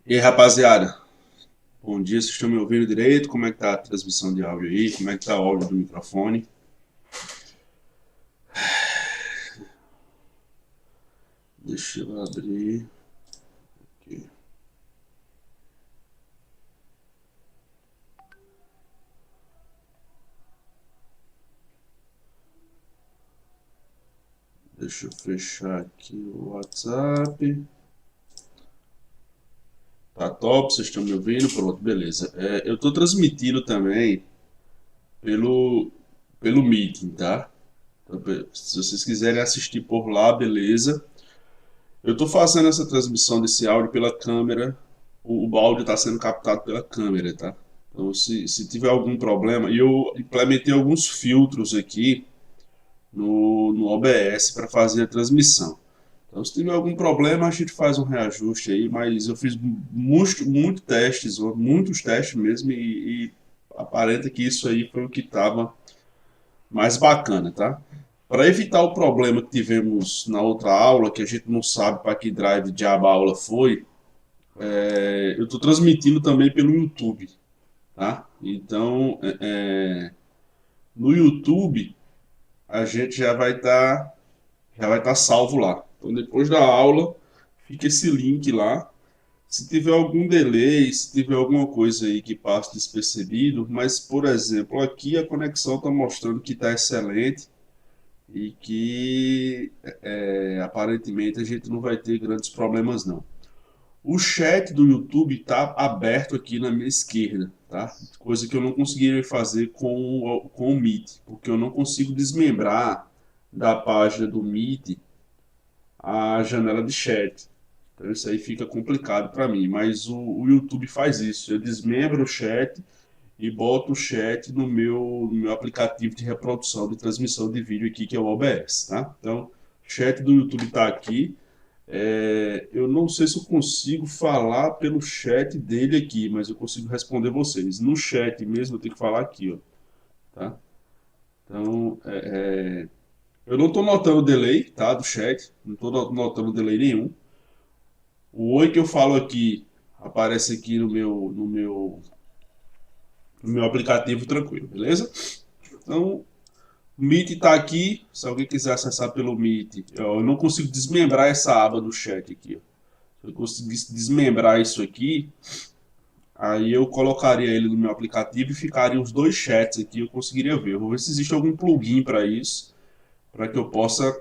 E aí, rapaziada, bom dia, vocês estão me ouvindo direito? Como é que tá a transmissão de áudio aí? Como é que tá o áudio do microfone? Deixa eu abrir aqui. Deixa eu fechar aqui o WhatsApp. Tá top, vocês estão me ouvindo? Pronto, beleza. Eu tô transmitindo também pelo, pelo Meeting, tá? Então, se vocês quiserem assistir por lá, beleza. Eu tô fazendo essa transmissão desse áudio pela câmera. O áudio está sendo captado pela câmera, tá? Então, se tiver algum problema, e eu implementei alguns filtros aqui no OBS para fazer a transmissão. Então, se tiver algum problema, a gente faz um reajuste aí, mas eu fiz muitos testes mesmo, e aparenta que isso aí foi o que estava mais bacana, tá? Para evitar o problema que tivemos na outra aula, que a gente não sabe para que drive de aba a aula foi, eu estou transmitindo também pelo YouTube, tá? Então, no YouTube a gente já vai estar salvo lá. Então, depois da aula, fica esse link lá. Se tiver algum delay, se tiver alguma coisa aí que passe despercebido, mas, por exemplo, aqui a conexão está mostrando que está excelente e que aparentemente a gente não vai ter grandes problemas, não. O chat do YouTube está aberto aqui na minha esquerda, tá? Coisa que eu não conseguiria fazer com o Meet, porque eu não consigo desmembrar da página do Meet a janela de chat. Então isso aí fica complicado para mim, mas o YouTube faz isso. Eu desmembro o chat e boto o chat no meu aplicativo de reprodução de transmissão de vídeo aqui, que é o OBS, tá? Então, o chat do YouTube está aqui. Eu não sei se eu consigo falar pelo chat dele aqui, mas eu consigo responder vocês. No chat mesmo eu tenho que falar aqui, ó, tá? Então, eu não estou notando delay, tá, do chat. Não estou notando delay nenhum. O oi que eu falo aqui aparece aqui no meu aplicativo tranquilo, beleza? Então, o Meet está aqui. Se alguém quiser acessar pelo Meet, eu não consigo desmembrar essa aba do chat aqui, ó. Se eu conseguisse desmembrar isso aqui, aí eu colocaria ele no meu aplicativo e ficaria os dois chats aqui, eu conseguiria ver. Eu vou ver se existe algum plugin para isso, para que eu possa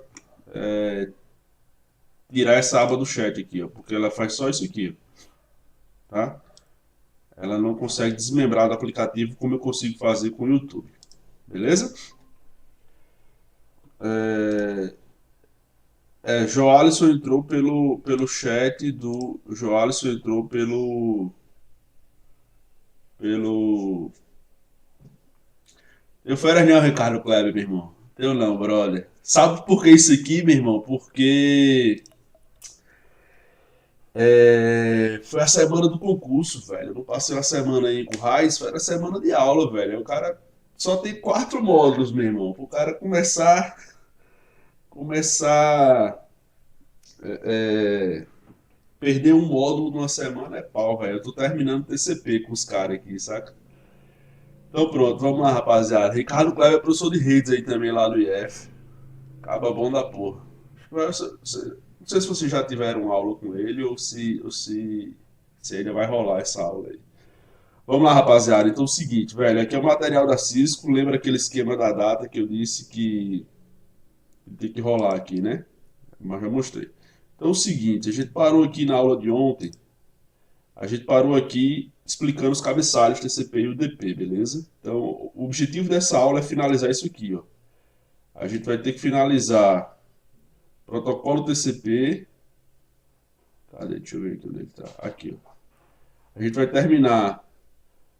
tirar essa aba do chat aqui, ó, porque ela faz só isso aqui, tá? Ela não consegue desmembrar do aplicativo como eu consigo fazer com o YouTube, beleza? Joalisson entrou pelo chat do. Joalisson entrou pelo. Eu fui não, Ricardo Kleber, meu irmão. Eu não, brother. Sabe por que isso aqui, meu irmão? Porque foi a semana do concurso, velho. Eu não passei uma semana aí com o Raiz, foi a semana de aula, velho. O cara só tem 4 módulos, meu irmão. Para o cara começar perder um módulo numa semana é pau, velho. Eu tô terminando TCP com os caras aqui, saca? Então pronto, vamos lá, rapaziada. Ricardo Kleber é professor de redes aí também lá do IF. Acaba bom da porra. Não sei se vocês já tiveram aula com ele ou se ainda vai rolar essa aula aí. Vamos lá, rapaziada. Então é o seguinte, velho. Aqui é o material da Cisco. Lembra aquele esquema da data que eu disse que tem que rolar aqui, né? Mas já mostrei. Então é o seguinte, a gente parou aqui na aula de ontem. A gente parou aqui explicando os cabeçalhos TCP e UDP, beleza? Então o objetivo dessa aula é finalizar isso aqui, ó. A gente vai ter que finalizar protocolo TCP. Cadê? Deixa eu ver aqui onde ele tá. Aqui, ó. A gente vai terminar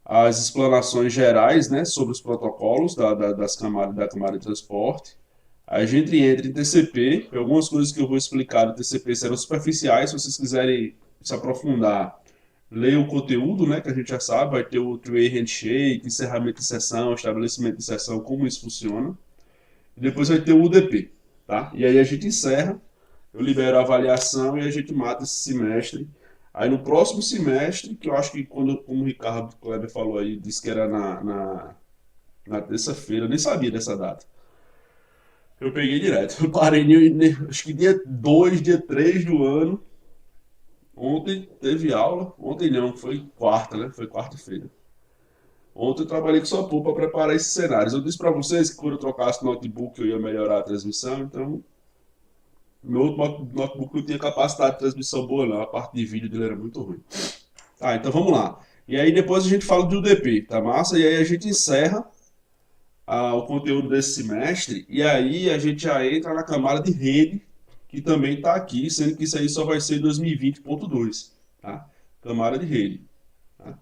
as explanações gerais, né, sobre os protocolos das camadas, da camada de transporte. A gente entra em TCP. Algumas coisas que eu vou explicar do TCP serão superficiais. Se vocês quiserem se aprofundar, leia o conteúdo, né, que a gente já sabe. Vai ter o three-way handshake, encerramento de sessão, estabelecimento de sessão, como isso funciona. E depois vai ter o UDP, tá? E aí a gente encerra, eu libero a avaliação e a gente mata esse semestre. Aí no próximo semestre, que eu acho que quando, como o Ricardo Kleber falou aí, disse que era na terça-feira, eu nem sabia dessa data. Eu peguei direto. Eu parei, acho que dia 2, dia 3 do ano. Ontem teve aula. Ontem não, foi quarta, né? Foi quarta-feira. Ontem eu trabalhei com sua para preparar esses cenários. Eu disse para vocês que quando eu trocasse o notebook eu ia melhorar a transmissão, então meu outro notebook não tinha capacidade de transmissão boa, não. A parte de vídeo dele era muito ruim. Tá, então vamos lá. E aí depois a gente fala do UDP, tá massa? E aí a gente encerra o conteúdo desse semestre e aí a gente já entra na camada de rede, que também está aqui, sendo que isso aí só vai ser 2020.2, tá? Camada de rede. Tá?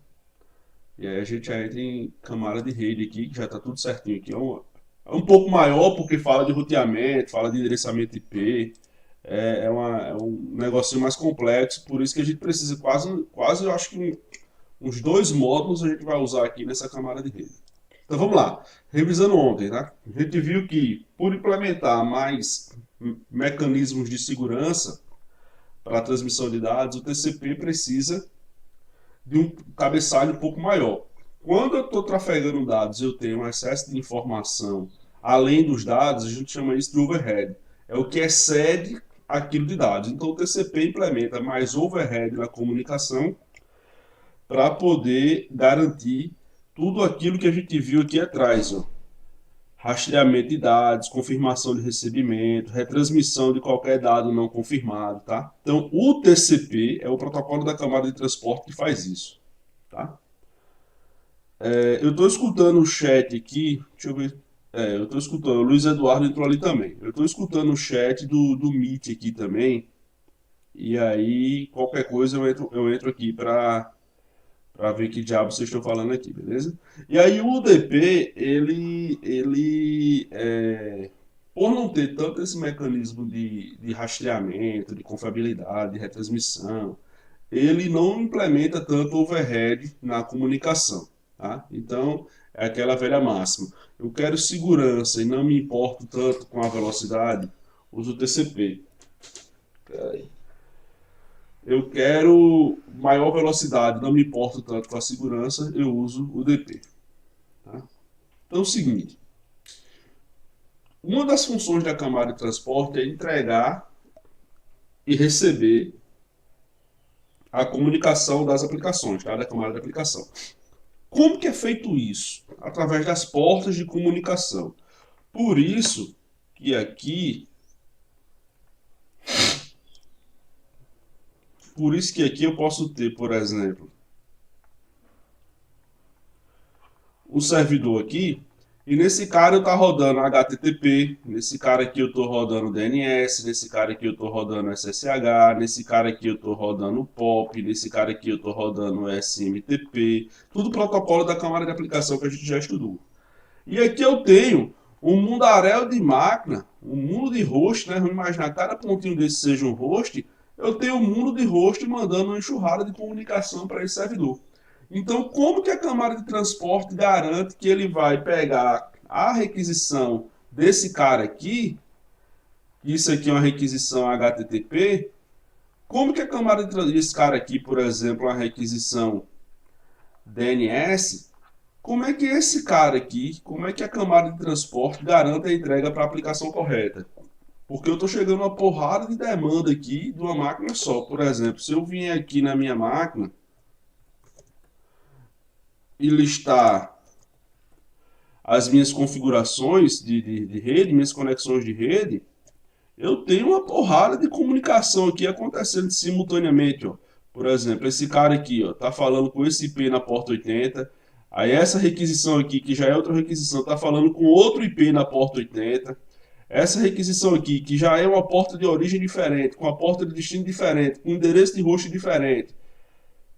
E aí a gente já entra em camada de rede aqui, que já está tudo certinho aqui. É um pouco maior porque fala de roteamento, fala de endereçamento IP, é um negocinho mais complexo, por isso que a gente precisa quase eu acho que uns 2 módulos a gente vai usar aqui nessa camada de rede. Então vamos lá, revisando ontem, tá? A gente viu que por implementar mais mecanismos de segurança para a transmissão de dados, o TCP precisa de um cabeçalho um pouco maior. Quando eu estou trafegando dados, eu tenho um excesso de informação além dos dados, a gente chama isso de overhead. É o que excede aquilo de dados. Então o TCP implementa mais overhead na comunicação para poder garantir tudo aquilo que a gente viu aqui atrás, ó. Rastreamento de dados, confirmação de recebimento, retransmissão de qualquer dado não confirmado, tá? Então, o TCP é o protocolo da camada de transporte que faz isso, tá? Eu estou escutando o chat aqui, deixa eu ver. Eu estou escutando, o Luiz Eduardo entrou ali também. Eu estou escutando o chat do Meet aqui também, e aí qualquer coisa eu entro aqui para ver que diabo vocês estão falando aqui, beleza? E aí o UDP, por não ter tanto esse mecanismo de rastreamento, de confiabilidade, de retransmissão, ele não implementa tanto overhead na comunicação, tá? Então, é aquela velha máxima. Eu quero segurança e não me importo tanto com a velocidade, uso o TCP. Eu quero maior velocidade, não me importo tanto com a segurança, eu uso o DP. Tá? Então é o seguinte, uma das funções da camada de transporte é entregar e receber a comunicação das aplicações, tá? Da camada de aplicação. Como que é feito isso? Através das portas de comunicação. Por isso que aqui eu posso ter, por exemplo, um servidor aqui, e nesse cara eu tá rodando HTTP, nesse cara aqui eu tô rodando DNS, nesse cara aqui eu tô rodando SSH, nesse cara aqui eu tô rodando POP, nesse cara aqui eu tô rodando SMTP, tudo protocolo da camada de aplicação que a gente já estudou. E aqui eu tenho um mundaréu de máquina, um mundo de host, né? Vamos imaginar cada pontinho desse seja um host, eu tenho um mundo de host mandando uma enxurrada de comunicação para esse servidor. Então, como que a camada de transporte garante que ele vai pegar a requisição desse cara aqui, isso aqui é uma requisição HTTP, como que a camada desse cara aqui, por exemplo, uma requisição DNS, como é que esse cara aqui, como é que a camada de transporte garante a entrega para a aplicação correta? Porque eu estou chegando uma porrada de demanda aqui de uma máquina só. Por exemplo, se eu vier aqui na minha máquina e listar as minhas configurações de rede, minhas conexões de rede, eu tenho uma porrada de comunicação aqui acontecendo simultaneamente, ó. Por exemplo, esse cara aqui, ó, tá falando com esse IP na porta 80. Aí essa requisição aqui, que já é outra requisição, tá falando com outro IP na porta 80. Essa requisição aqui, que já é uma porta de origem diferente, com a porta de destino diferente, com endereço de host diferente.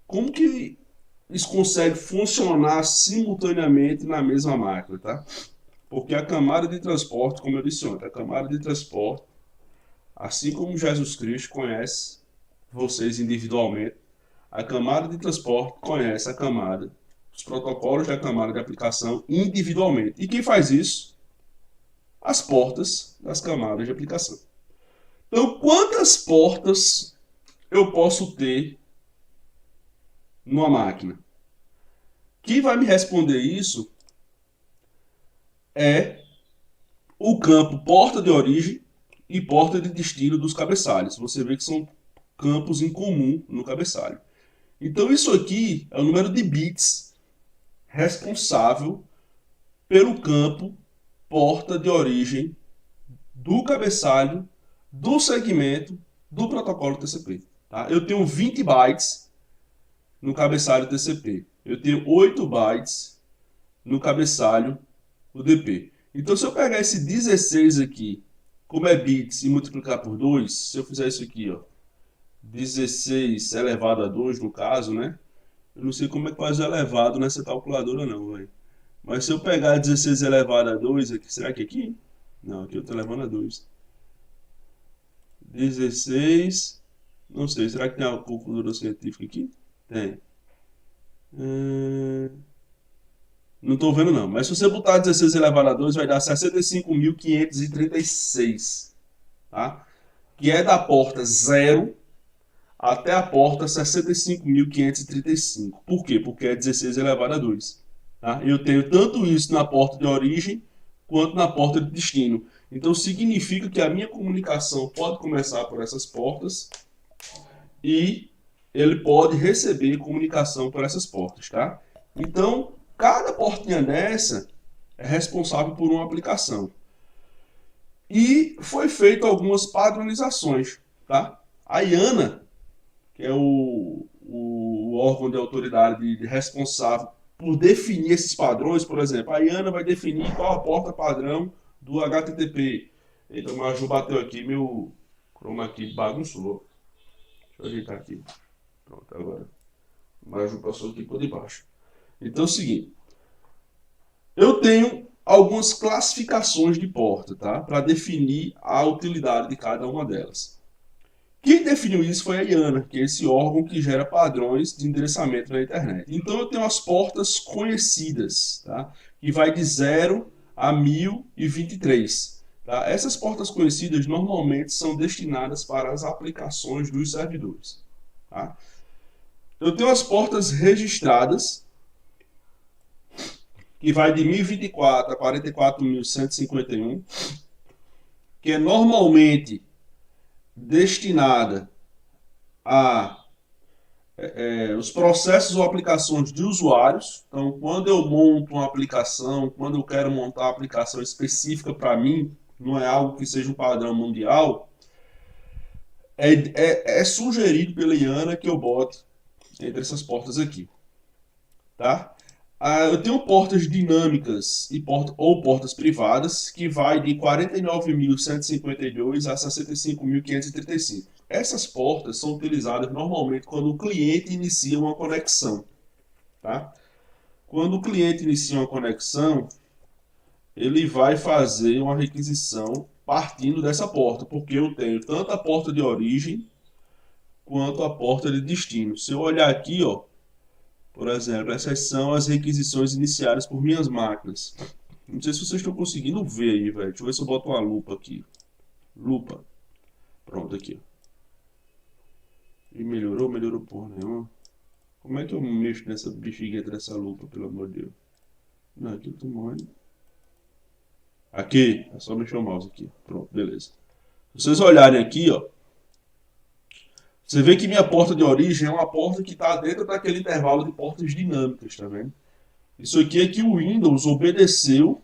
Como que isso consegue funcionar simultaneamente na mesma máquina, tá? Porque a camada de transporte, como eu disse ontem, a camada de transporte, assim como Jesus Cristo conhece vocês individualmente, a camada de transporte conhece a camada, os protocolos da camada de aplicação individualmente. E quem faz isso? As portas das camadas de aplicação. Então, quantas portas eu posso ter numa máquina? Quem vai me responder isso é o campo porta de origem e porta de destino dos cabeçalhos. Você vê que são campos em comum no cabeçalho. Então, isso aqui é o número de bits responsável pelo campo porta de origem do cabeçalho, do segmento, do protocolo TCP. Tá? Eu tenho 20 bytes no cabeçalho TCP. Eu tenho 8 bytes no cabeçalho UDP. Então, se eu pegar esse 16 aqui, como é bits, e multiplicar por 2, se eu fizer isso aqui, ó, 16 elevado a 2 no caso, né? Eu não sei como é que faz o elevado nessa calculadora não, velho. Mas se eu pegar 16 elevado a 2 aqui, será que aqui? Não, aqui eu tô elevando a 2. 16, não sei, será que tem uma calculadora científica aqui? Tem. Não estou vendo não, mas se você botar 16 elevado a 2 vai dar 65.536, tá? Que é da porta 0 até a porta 65.535. Por quê? Porque é 16 elevado a 2. Tá? Eu tenho tanto isso na porta de origem quanto na porta de destino. Então significa que a minha comunicação pode começar por essas portas e ele pode receber comunicação por essas portas, tá? Então, cada portinha dessa é responsável por uma aplicação. E foi feito algumas padronizações, tá? A IANA, que é o órgão de autoridade responsável por definir esses padrões, por exemplo, a IANA vai definir qual a porta padrão do HTTP. Então, o Maju bateu aqui, meu chroma key bagunçou. Deixa eu ajeitar aqui. Pronto, agora. O Maju passou aqui por debaixo. Então é o seguinte, eu tenho algumas classificações de porta, tá? Para definir a utilidade de cada uma delas. Quem definiu isso foi a IANA, que é esse órgão que gera padrões de endereçamento na internet. Então eu tenho as portas conhecidas, tá? Que vai de 0 a 1023. Tá? Essas portas conhecidas normalmente são destinadas para as aplicações dos servidores. Tá? Eu tenho as portas registradas, que vai de 1024 a 44.151, que é normalmente destinada a os processos ou aplicações de usuários. Então, quando eu monto uma aplicação, quando eu quero montar uma aplicação específica para mim, não é algo que seja um padrão mundial, é sugerido pela IANA que eu bote entre essas portas aqui, tá? Eu tenho portas dinâmicas ou portas privadas que vai de 49.152 a 65.535. Essas portas são utilizadas normalmente quando o cliente inicia uma conexão. Tá? Quando o cliente inicia uma conexão, ele vai fazer uma requisição partindo dessa porta, porque eu tenho tanto a porta de origem quanto a porta de destino. Se eu olhar aqui, ó, por exemplo, essas são as requisições iniciadas por minhas máquinas. Não sei se vocês estão conseguindo ver aí, velho. Deixa eu ver se eu boto uma lupa aqui. Lupa. Pronto, aqui. E melhorou porra nenhuma. Como é que eu mexo nessa bexiga dessa lupa, pelo amor de Deus? Não, aqui eu tô morrendo. Aqui, é só mexer o mouse aqui. Pronto, beleza. Se vocês olharem aqui, ó, você vê que minha porta de origem é uma porta que está dentro daquele intervalo de portas dinâmicas, tá vendo? Isso aqui é que o Windows obedeceu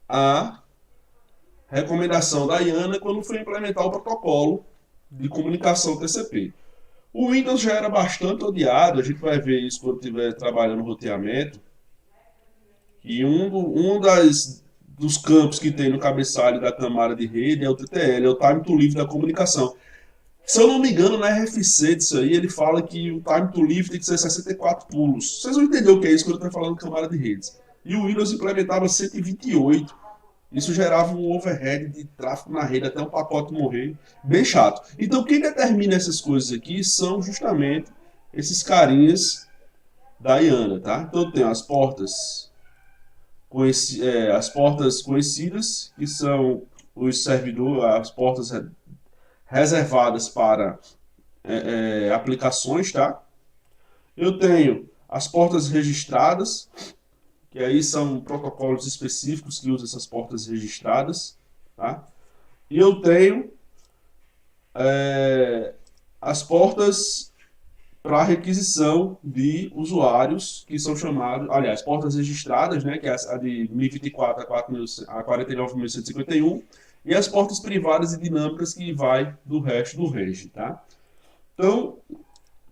a recomendação da IANA quando foi implementar o protocolo de comunicação TCP. O Windows já era bastante odiado, a gente vai ver isso quando estiver trabalhando no roteamento, e dos campos que tem no cabeçalho da camada de rede é o TTL, é o Time to Leave da comunicação. Se eu não me engano, na RFC disso aí, ele fala que o time to leave tem que ser 64 pulos. Vocês vão entender o que é isso quando eu estou falando de camada de redes. E o Windows implementava 128. Isso gerava um overhead de tráfego na rede até um pacote morrer. Bem chato. Então, quem determina essas coisas aqui são justamente esses carinhas da IANA, tá? Então, tem as portas conhecidas, que são os servidores, as portas reservadas para aplicações, tá? Eu tenho as portas registradas, que aí são protocolos específicos que usam essas portas registradas, tá? E eu tenho as portas para requisição de usuários que são chamados, aliás, portas registradas, né, que é a de 1024 a 49.151, e as portas privadas e dinâmicas que vai do resto do range, tá? Então,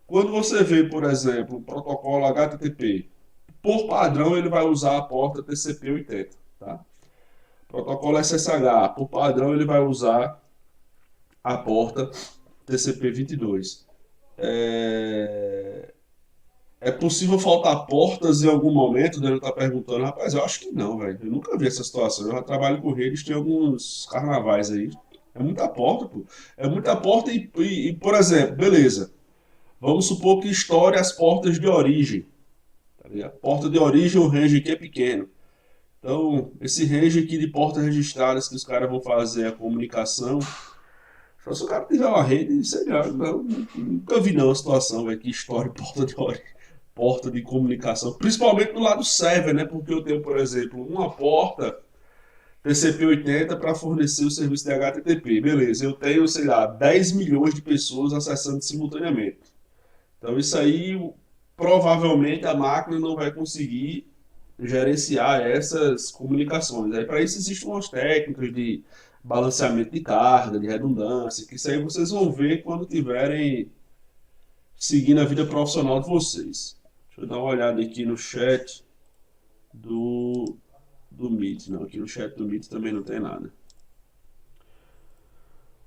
quando você vê, por exemplo, o protocolo HTTP, por padrão ele vai usar a porta TCP/80, tá? Protocolo SSH, por padrão ele vai usar a porta TCP/22. É possível faltar portas em algum momento? Ele está perguntando, rapaz, eu acho que não, velho. Eu nunca vi essa situação. Eu já trabalho com redes, tem alguns carnavais aí. É muita porta, pô. É muita porta por exemplo, beleza. Vamos supor que estoure as portas de origem. Tá ligado? Porta de origem, o range aqui é pequeno. Então, esse range aqui de portas registradas que os caras vão fazer a comunicação. Só se o cara tiver uma rede, sei lá, nunca vi não a situação, véio, que estoure porta de origem, porta de comunicação. Principalmente do lado server, né? Porque eu tenho, por exemplo, uma porta TCP/80 para fornecer o serviço de HTTP. Beleza, eu tenho, sei lá, 10 milhões de pessoas acessando simultaneamente. Então isso aí, provavelmente a máquina não vai conseguir gerenciar essas comunicações. Aí para isso existem umas técnicas de balanceamento de carga, de redundância, que isso aí vocês vão ver quando tiverem seguindo a vida profissional de vocês. Deixa eu dar uma olhada aqui no chat do Meet. Não, aqui no chat do Meet também não tem nada.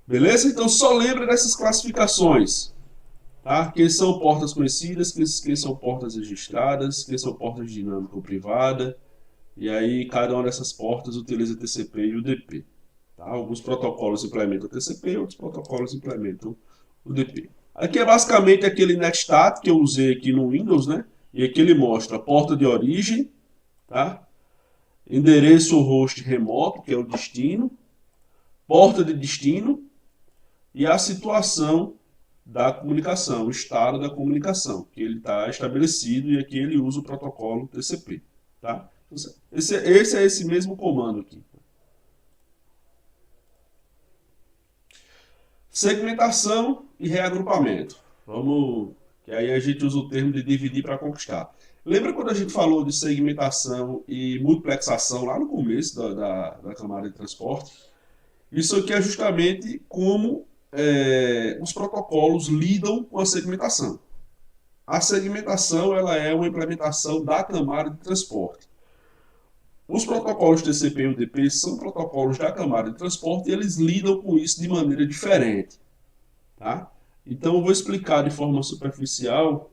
Beleza? Então só lembra dessas classificações. Tá? Quem são portas conhecidas, quem são portas registradas, quem são portas dinâmica ou privada. E aí cada uma dessas portas utiliza TCP e UDP. Tá? Alguns protocolos implementam TCP, outros protocolos implementam UDP. Aqui é basicamente aquele netstat que eu usei aqui no Windows, né? E aqui ele mostra a porta de origem, tá? Endereço host remoto, que é o destino, porta de destino e a situação da comunicação, o estado da comunicação, que ele está estabelecido e aqui ele usa o protocolo TCP, tá? Esse é esse mesmo comando aqui. Segmentação e reagrupamento. Vamos, que aí a gente usa o termo de dividir para conquistar. Lembra quando a gente falou de segmentação e multiplexação lá no começo da camada de transporte? Isso aqui é justamente como os protocolos lidam com a segmentação. A segmentação ela é uma implementação da camada de transporte. Os protocolos TCP e UDP são protocolos da camada de transporte e eles lidam com isso de maneira diferente. Tá? Então eu vou explicar de forma superficial.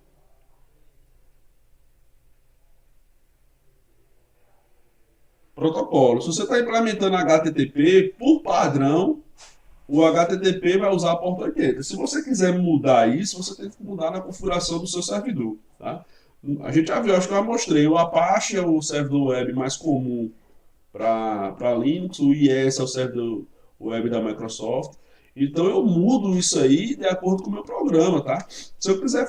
Protocolo. Se você está implementando HTTP, por padrão, o HTTP vai usar a porta 80. Se você quiser mudar isso, você tem que mudar na configuração do seu servidor. Tá? A gente já viu, acho que eu já mostrei. O Apache é o servidor web mais comum para Linux, o IS é o servidor web da Microsoft. Então eu mudo isso aí de acordo com o meu programa, tá? Se eu quiser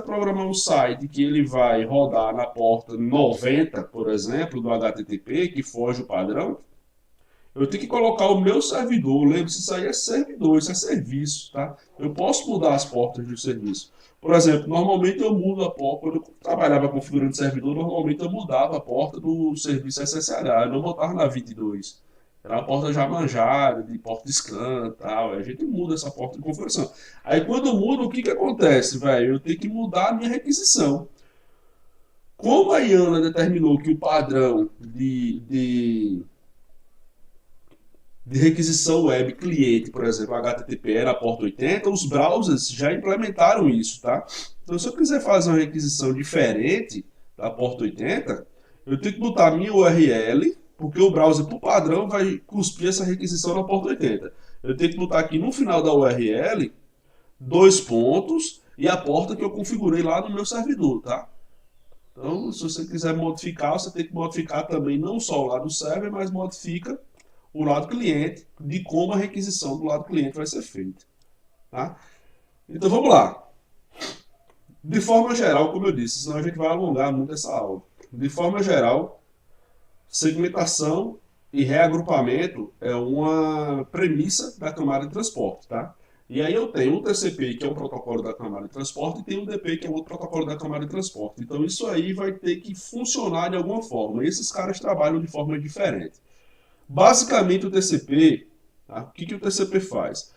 programar um site que ele vai rodar na porta 90, por exemplo, do HTTP, que foge o padrão, eu tenho que colocar o meu servidor. Lembre-se, isso aí é servidor, isso é serviço, tá? Eu posso mudar as portas do serviço. Por exemplo, normalmente eu mudo a porta, quando eu trabalhava configurando servidor, normalmente eu mudava a porta do serviço SSH, eu não botava na 22. Era uma porta já manjada, de porta scan e tal. A gente muda essa porta de configuração. Aí quando muda, o que que acontece, velho? Eu tenho que mudar a minha requisição. Como a IANA determinou que o padrão de requisição web cliente, por exemplo, HTTP era a porta 80, os browsers já implementaram isso, tá? Então, se eu quiser fazer uma requisição diferente da porta 80, eu tenho que botar a minha URL, porque o browser, por padrão, vai cuspir essa requisição na porta 80. Eu tenho que botar aqui no final da URL dois pontos e a porta que eu configurei lá no meu servidor, tá? Então, se você quiser modificar, você tem que modificar também não só o lado server, mas modifica o lado cliente, de como a requisição do lado cliente vai ser feita. Tá? Então vamos lá. De forma geral, como eu disse, senão a gente vai alongar muito essa aula. De forma geral, segmentação e reagrupamento é uma premissa da camada de transporte. Tá? E aí eu tenho um TCP, que é um protocolo da camada de transporte, e tem um DP, que é outro protocolo da camada de transporte. Então isso aí vai ter que funcionar de alguma forma. E esses caras trabalham de forma diferente. Basicamente, o TCP, tá? O que o TCP faz?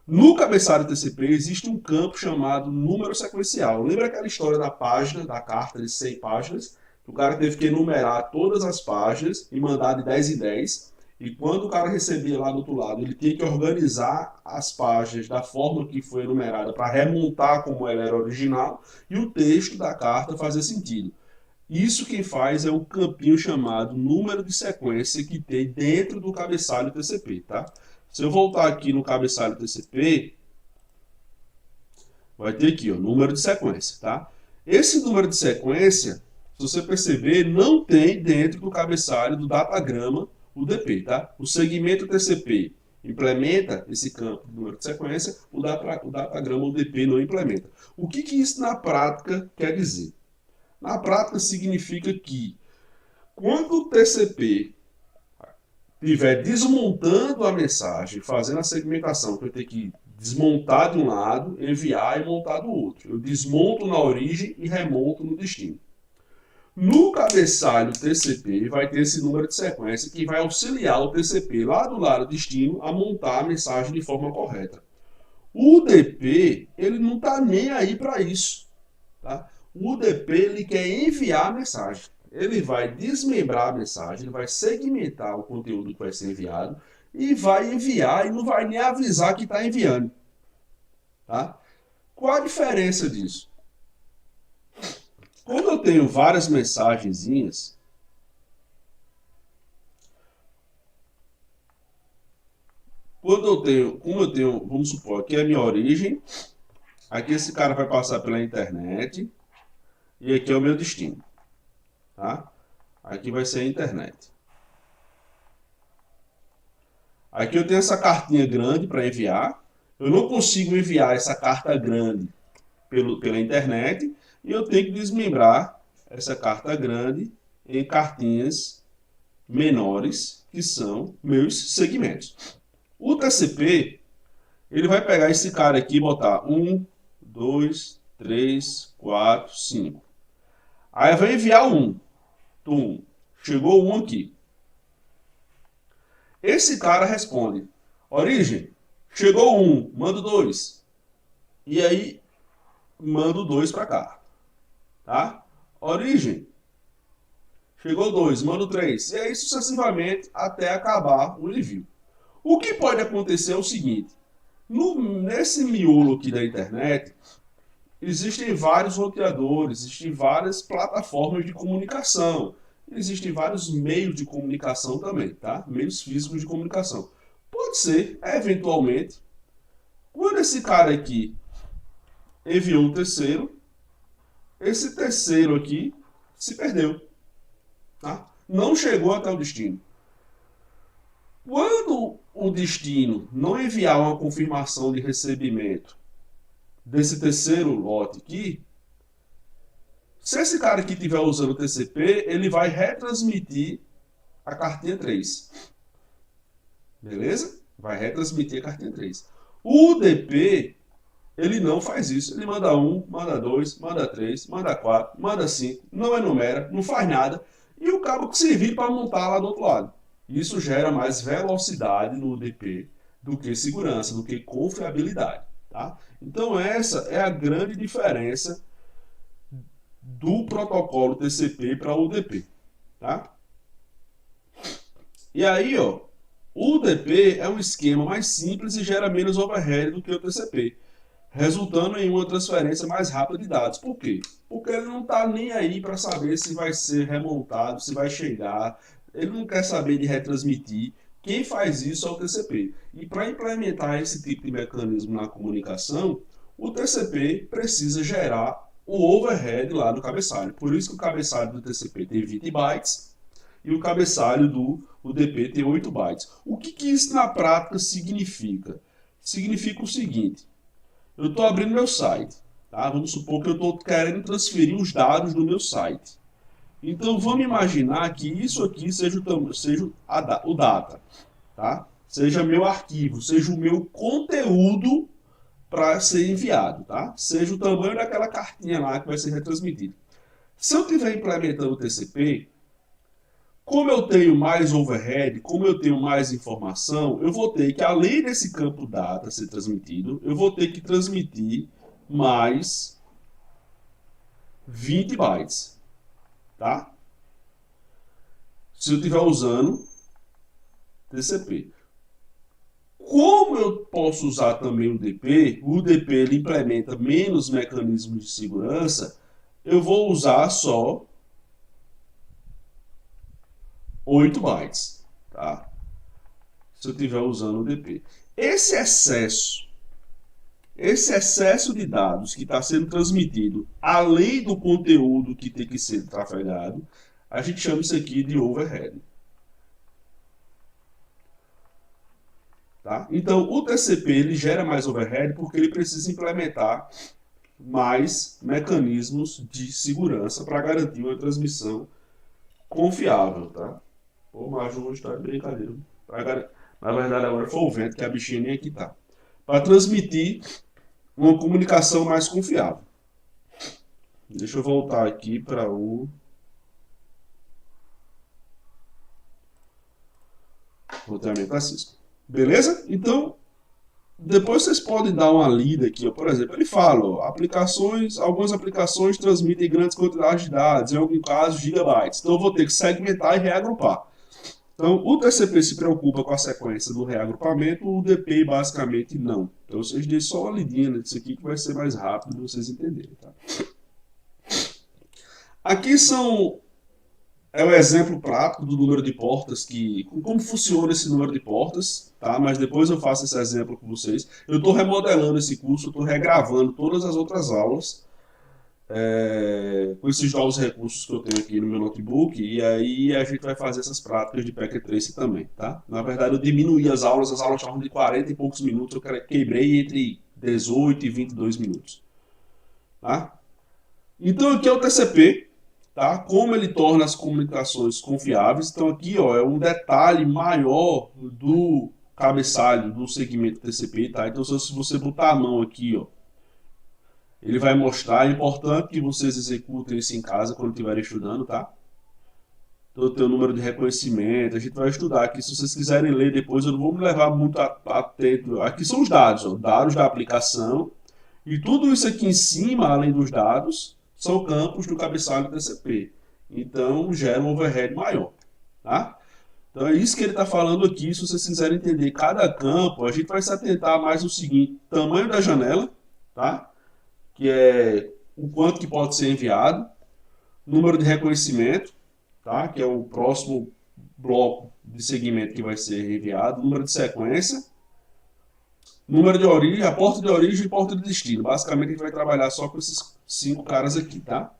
No cabeçalho TCP existe um campo chamado número sequencial. Lembra aquela história da página, da carta de 100 páginas? O cara teve que enumerar todas as páginas e mandar de 10 em 10. E quando o cara recebia lá do outro lado, ele tinha que organizar as páginas da forma que foi enumerada para remontar como ela era original e o texto da carta fazer sentido. Isso quem faz é um campinho chamado número de sequência que tem dentro do cabeçalho TCP, tá? Se eu voltar aqui no cabeçalho TCP, vai ter aqui, ó, número de sequência, tá? Esse número de sequência, se você perceber, não tem dentro do cabeçalho do datagrama o DP, tá? O segmento TCP implementa esse campo de número de sequência, o datagrama, o DP, não implementa. O que isso na prática quer dizer? Na prática significa que quando o TCP estiver desmontando a mensagem, fazendo a segmentação, que eu tenho que desmontar de um lado, enviar e montar do outro. Eu desmonto na origem e remonto no destino. No cabeçalho TCP vai ter esse número de sequência que vai auxiliar o TCP lá do lado destino a montar a mensagem de forma correta. O DP, ele não está nem aí para isso. Tá? O UDP ele quer enviar a mensagem. Ele vai desmembrar a mensagem, ele vai segmentar o conteúdo que vai ser enviado e vai enviar e não vai nem avisar que está enviando. Tá? Qual a diferença disso? Quando eu tenho várias mensagenzinhas, como eu tenho, vamos supor, aqui é a minha origem, aqui esse cara vai passar pela internet e aqui é o meu destino. Tá? Aqui vai ser a internet. Aqui eu tenho essa cartinha grande para enviar. Eu não consigo enviar essa carta grande pela internet e eu tenho que desmembrar essa carta grande em cartinhas menores, que são meus segmentos. O TCP, ele vai pegar esse cara aqui e botar 1, 2, 3, 4, 5. Aí vai enviar um. Tum, chegou um aqui. Esse cara responde: origem, chegou um, mando dois. E aí, mando dois para cá. Tá? Origem, chegou dois, mando três. E aí sucessivamente até acabar o envio. O que pode acontecer é o seguinte: nesse miolo aqui da internet, existem vários roteadores, existem várias plataformas de comunicação. Existem vários meios de comunicação também, tá? Meios físicos de comunicação. Pode ser, eventualmente, quando esse cara aqui enviou um terceiro, esse terceiro aqui se perdeu, tá? Não chegou até o destino. Quando o destino não enviar uma confirmação de recebimento desse terceiro lote aqui, se esse cara aqui estiver usando o TCP, ele vai retransmitir a cartinha 3. Beleza? Vai retransmitir a cartinha 3. O UDP, ele não faz isso. Ele manda 1, manda 2, manda 3, manda 4, manda 5, não enumera, não faz nada. E o cabo que se vira para montar lá do outro lado. Isso gera mais velocidade no UDP do que segurança, do que confiabilidade. Tá? Então essa é a grande diferença do protocolo TCP para o UDP. Tá? E aí, ó, o UDP é um esquema mais simples e gera menos overhead do que o TCP, resultando em uma transferência mais rápida de dados. Por quê? Porque ele não está nem aí para saber se vai ser remontado, se vai chegar, ele não quer saber de retransmitir. Quem faz isso é o TCP. E para implementar esse tipo de mecanismo na comunicação, o TCP precisa gerar o overhead lá no cabeçalho. Por isso que o cabeçalho do TCP tem 20 bytes e o cabeçalho do UDP tem 8 bytes. O que isso na prática significa? Significa o seguinte: eu estou abrindo meu site, tá? Vamos supor que eu estou querendo transferir os dados do meu site. Então vamos imaginar que isso aqui seja o data, tá? Seja meu arquivo, seja o meu conteúdo para ser enviado, tá? Seja o tamanho daquela cartinha lá que vai ser retransmitida. Se eu estiver implementando o TCP, como eu tenho mais overhead, como eu tenho mais informação, eu vou ter que, além desse campo data ser transmitido, eu vou ter que transmitir mais 20 bytes, tá? Se eu estiver usando TCP. Como eu posso usar também o UDP ele implementa menos mecanismos de segurança, eu vou usar só 8 bytes, tá? Se eu estiver usando o UDP. Esse excesso de dados que está sendo transmitido, além do conteúdo que tem que ser trafegado, a gente chama isso aqui de overhead. Tá? Então, o TCP ele gera mais overhead porque ele precisa implementar mais mecanismos de segurança para garantir uma transmissão confiável. Tá? Pô, Maju hoje está de brincadeira. Na verdade, agora foi o vento que a bichinha nem aqui tá. Para transmitir uma comunicação mais confiável. Deixa eu voltar aqui para o roteamento da Cisco. Beleza? Então, depois vocês podem dar uma lida aqui. Ó. Por exemplo, ele fala, ó, algumas aplicações transmitem grandes quantidades de dados, em algum caso gigabytes. Então eu vou ter que segmentar e reagrupar. Então o TCP se preocupa com a sequência do reagrupamento, o UDP basicamente não. Então vocês deixem só uma lidinha nisso aqui que vai ser mais rápido de vocês entenderem. Tá? Aqui é o exemplo prático do número de portas, como funciona esse número de portas, tá? Mas depois eu faço esse exemplo com vocês. Eu estou remodelando esse curso, estou regravando todas as outras aulas com esses novos recursos que eu tenho aqui no meu notebook, e aí a gente vai fazer essas práticas de packet trace também, tá? Na verdade, eu diminuí as aulas estavam de 40 e poucos minutos, eu quebrei entre 18 e 22 minutos, tá? Então aqui é o TCP, tá? Como ele torna as comunicações confiáveis. Então aqui ó, é um detalhe maior do cabeçalho do segmento TCP, tá? Então se você botar a mão aqui, ó, ele vai mostrar. É importante que vocês executem isso em casa quando estiverem estudando, tá? Então tem o número de reconhecimento, a gente vai estudar aqui. Se vocês quiserem ler depois, eu não vou me levar muito atento. Aqui são os dados, ó, dados da aplicação. E tudo isso aqui em cima, além dos dados, são campos do cabeçalho TCP. Então, gera um overhead maior. Tá? Então, é isso que ele está falando aqui. Se vocês quiserem entender cada campo, a gente vai se atentar mais no seguinte: tamanho da janela, tá? Que é o quanto que pode ser enviado, número de reconhecimento, tá? Que é o próximo bloco de segmento que vai ser enviado, número de sequência, número de origem, a porta de origem e porta de destino. Basicamente, a gente vai trabalhar só com esses 5 caras aqui, tá?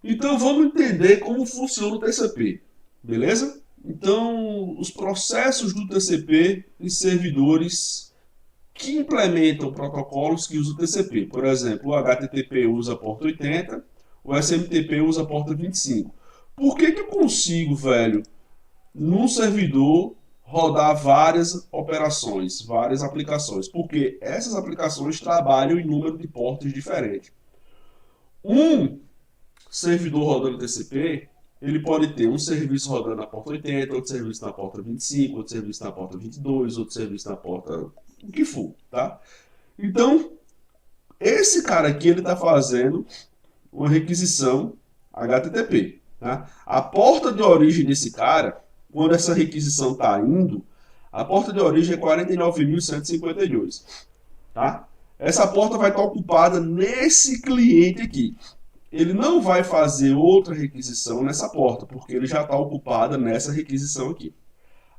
Então, vamos entender como funciona o TCP, beleza? Então, os processos do TCP e servidores que implementam protocolos que usam o TCP. Por exemplo, o HTTP usa a porta 80, o SMTP usa a porta 25. Por que eu consigo, velho, num servidor rodar várias operações, várias aplicações? Porque essas aplicações trabalham em número de portas diferentes. Um servidor rodando TCP, ele pode ter um serviço rodando na porta 80, outro serviço na porta 25, outro serviço na porta 22, outro serviço na porta o que for, tá? Então, esse cara aqui, ele está fazendo uma requisição HTTP, tá? A porta de origem desse cara, quando essa requisição está indo, a porta de origem é 49.152, tá? Essa porta vai estar ocupada nesse cliente aqui. Ele não vai fazer outra requisição nessa porta, porque ele já está ocupada nessa requisição aqui.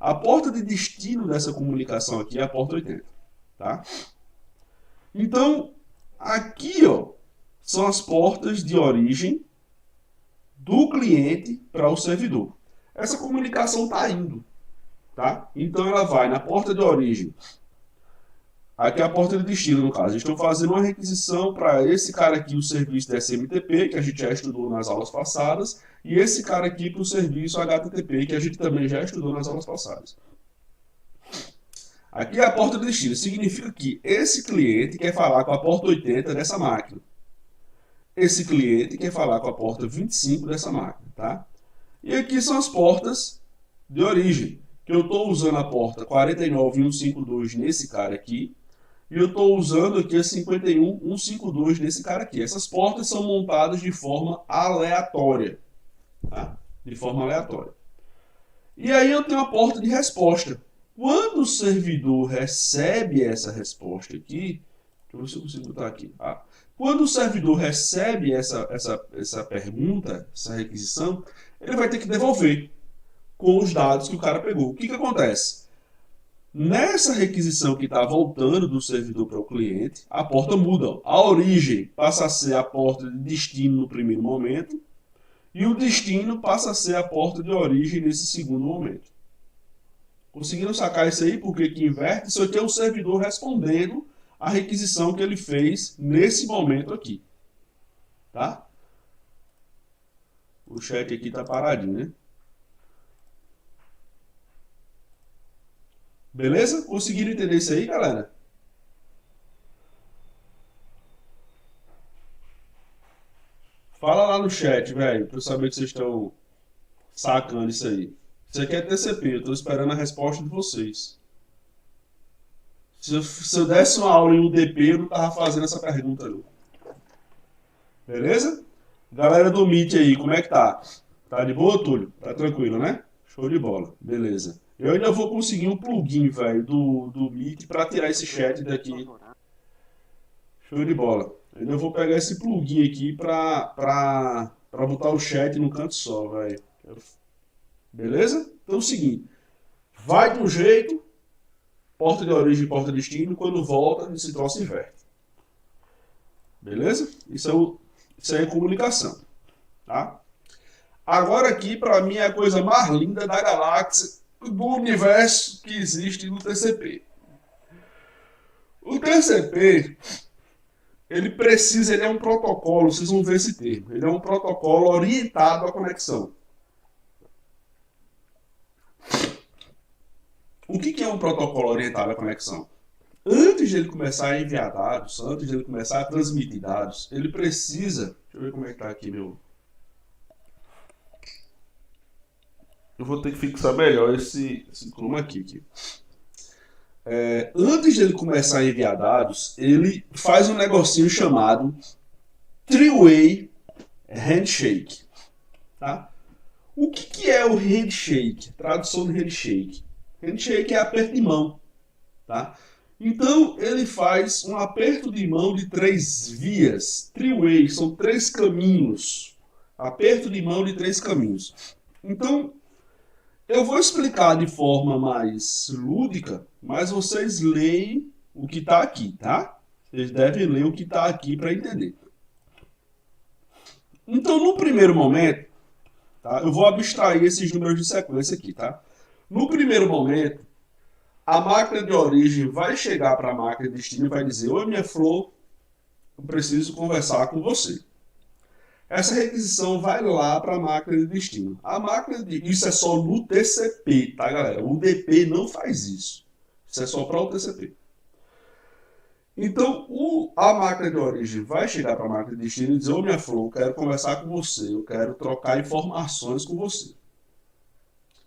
A porta de destino dessa comunicação aqui é a porta 80, tá? Então, aqui, ó, são as portas de origem do cliente para o servidor. Essa comunicação está indo, tá? Então ela vai na porta de origem. Aqui é a porta de destino, no caso. Estão fazendo uma requisição para esse cara aqui, o serviço da SMTP, que a gente já estudou nas aulas passadas, e esse cara aqui para o serviço HTTP, que a gente também já estudou nas aulas passadas. Aqui é a porta de destino. Significa que esse cliente quer falar com a porta 80 dessa máquina. Esse cliente quer falar com a porta 25 dessa máquina, tá? E aqui são as portas de origem, que eu estou usando a porta 49.152 nesse cara aqui, e eu estou usando aqui a 51.152 nesse cara aqui. Essas portas são montadas de forma aleatória, tá? De forma aleatória. E aí eu tenho a porta de resposta. Quando o servidor recebe essa resposta aqui, deixa eu ver se eu consigo botar aqui. Quando o servidor recebe essa pergunta, essa requisição, ele vai ter que devolver com os dados que o cara pegou. O que acontece? Nessa requisição que está voltando do servidor para o cliente, a porta muda. A origem passa a ser a porta de destino no primeiro momento e o destino passa a ser a porta de origem nesse segundo momento. Conseguiram sacar isso aí? Por que inverte? Isso aqui é o servidor respondendo a requisição que ele fez nesse momento aqui. Tá? O chat aqui está paradinho, né? Beleza? Conseguiram entender isso aí, galera? Fala lá no chat, velho, pra eu saber que vocês estão sacando isso aí. Isso aqui é TCP, eu tô esperando a resposta de vocês. Se eu desse uma aula em UDP, eu não tava fazendo essa pergunta, não. Beleza? Galera do Meet aí, como é que tá? Tá de boa, Túlio? Tá tranquilo, né? Show de bola. Beleza. Eu ainda vou conseguir um plugin, velho, do Meet pra tirar esse chat daqui. Show de bola. Ainda vou pegar esse plugin aqui pra botar o chat no canto só, velho. Beleza? Então é o seguinte. Vai de um jeito, porta de origem e porta de destino, quando volta, esse troço inverte. Beleza? Isso aí é comunicação. Tá? Agora aqui, para mim, é a coisa mais linda da galáxia, do universo que existe no TCP. O TCP, ele é um protocolo, vocês vão ver esse termo, ele é um protocolo orientado à conexão. O que é um protocolo orientado à conexão? Antes de ele começar a enviar dados, antes de ele começar a transmitir dados, ele precisa... Deixa eu ver como é que está aqui, meu... Eu vou ter que fixar melhor esse chroma aqui. Antes de ele começar a enviar dados, ele faz um negocinho chamado Three-Way Handshake. Tá? O que é o handshake? Tradução de handshake. Handshake é aperto de mão. Tá? Então, ele faz um aperto de mão de 3 vias. Three-way, são 3 caminhos. Aperto de mão de 3 caminhos. Então, eu vou explicar de forma mais lúdica, mas vocês leem o que está aqui, tá? Vocês devem ler o que está aqui para entender. Então, no primeiro momento, tá? Eu vou abstrair esses números de sequência aqui, tá? No primeiro momento, a máquina de origem vai chegar para a máquina de destino e vai dizer: oi, minha flor, eu preciso conversar com você. Essa requisição vai lá para a máquina de destino. A máquina de... Isso é só no TCP, tá, galera? O DP não faz isso. Isso é só para o TCP. Então, a máquina de origem vai chegar para a máquina de destino e dizer: ô, minha flor, eu quero conversar com você, eu quero trocar informações com você.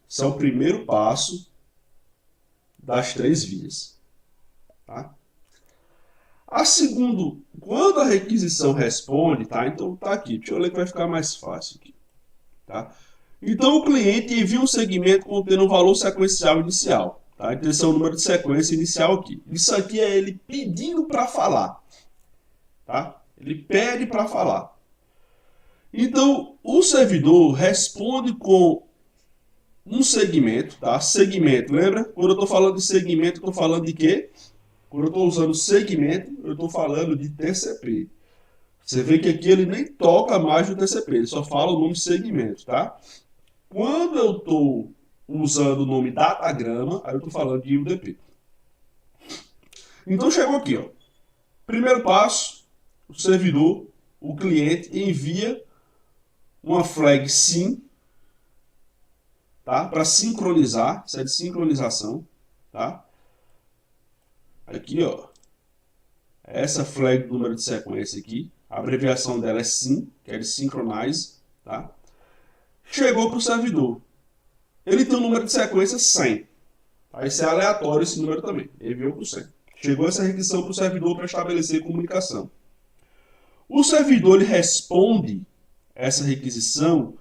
Esse é o primeiro passo das 3 vias. Tá? A segundo, quando a requisição responde, tá? Então tá aqui, deixa eu ler que vai ficar mais fácil aqui. Tá? Então o cliente envia um segmento contendo um valor sequencial inicial. Tá? Então esse é o número de sequência inicial aqui. Isso aqui é ele pedindo para falar. Tá? Ele pede para falar. Então o servidor responde com um segmento, tá? Segmento, lembra? Quando eu estou falando de segmento, eu estou falando de quê? Quando eu estou usando segmento, eu estou falando de TCP. Você vê que aqui ele nem toca mais no TCP, ele só fala o nome segmento, tá? Quando eu estou usando o nome datagrama, aí eu estou falando de UDP. Então chegou aqui, ó. Primeiro passo, o servidor, o cliente envia uma flag SYN, tá? Para sincronizar, isso é de sincronização, tá? Aqui, ó. Essa flag do número de sequência aqui, a abreviação dela é SYN, que é de Synchronize, tá? Chegou para o servidor. Ele tem um número de sequência 100. Vai ser aleatório esse número também. Enviou para o 100. Chegou essa requisição para o servidor para estabelecer comunicação. O servidor ele responde essa requisição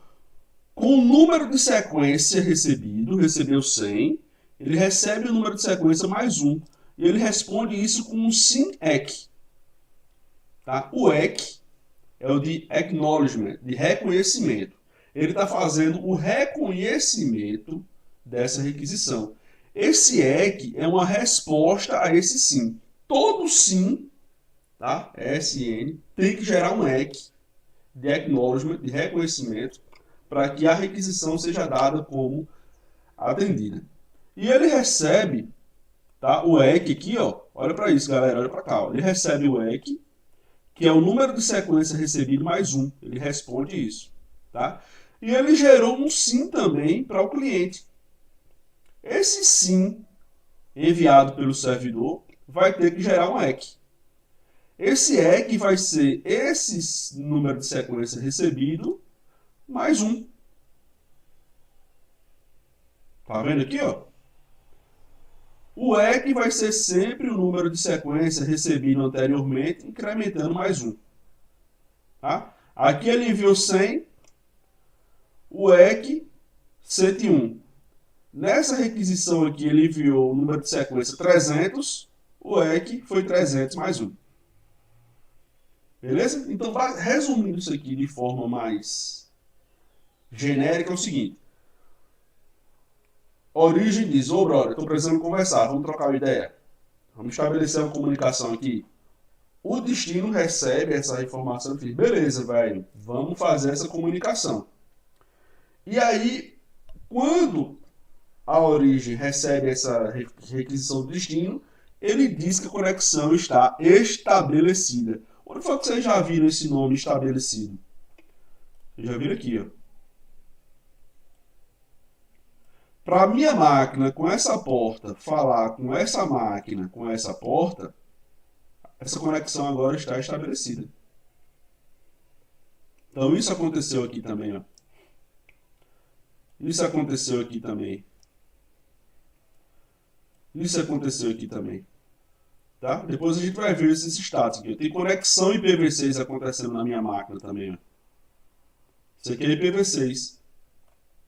com o número de sequência recebido, recebeu 100, ele recebe o número de sequência mais 1, e ele responde isso com um SYN-ACK. Tá? O ACK é o de Acknowledgement, de reconhecimento. Ele está fazendo o reconhecimento dessa requisição. Esse ACK é uma resposta a esse SYN. Todo SYN, tá? SN, tem que gerar um ACK de Acknowledgement, de reconhecimento, para que a requisição seja dada como atendida. E ele recebe, tá, o ACK aqui, ó, olha para isso, galera, olha para cá. Ó. Ele recebe o ACK, que é o número de sequência recebido mais 1. Ele responde isso. Tá? E ele gerou um SYN também para o cliente. Esse SYN enviado pelo servidor vai ter que gerar um ACK. Esse ACK vai ser esse número de sequência recebido mais 1. Tá vendo aqui, ó? O ACK vai ser sempre o número de sequência recebido anteriormente, incrementando mais 1. Tá? Aqui ele enviou 100, o ACK 101. Nessa requisição aqui ele enviou o número de sequência 300, o ACK foi 300 mais 1. Beleza? Então, resumindo isso aqui de forma mais genérica, é o seguinte. Origem diz: ô brother, estou precisando conversar, vamos trocar uma ideia. Vamos estabelecer uma comunicação aqui. O destino recebe essa informação e diz: beleza, velho, vamos fazer essa comunicação. E aí, quando a origem recebe essa requisição do destino, ele diz que a conexão está estabelecida. Onde foi que vocês já viram esse nome estabelecido? Vocês já viram aqui, ó. Para a minha máquina com essa porta falar com essa máquina com essa porta, essa conexão agora está estabelecida. Então isso aconteceu aqui também, ó. Isso aconteceu aqui também. Isso aconteceu aqui também. Tá? Depois a gente vai ver esses status aqui. Tem conexão IPv6 acontecendo na minha máquina também, ó. Isso aqui é IPv6.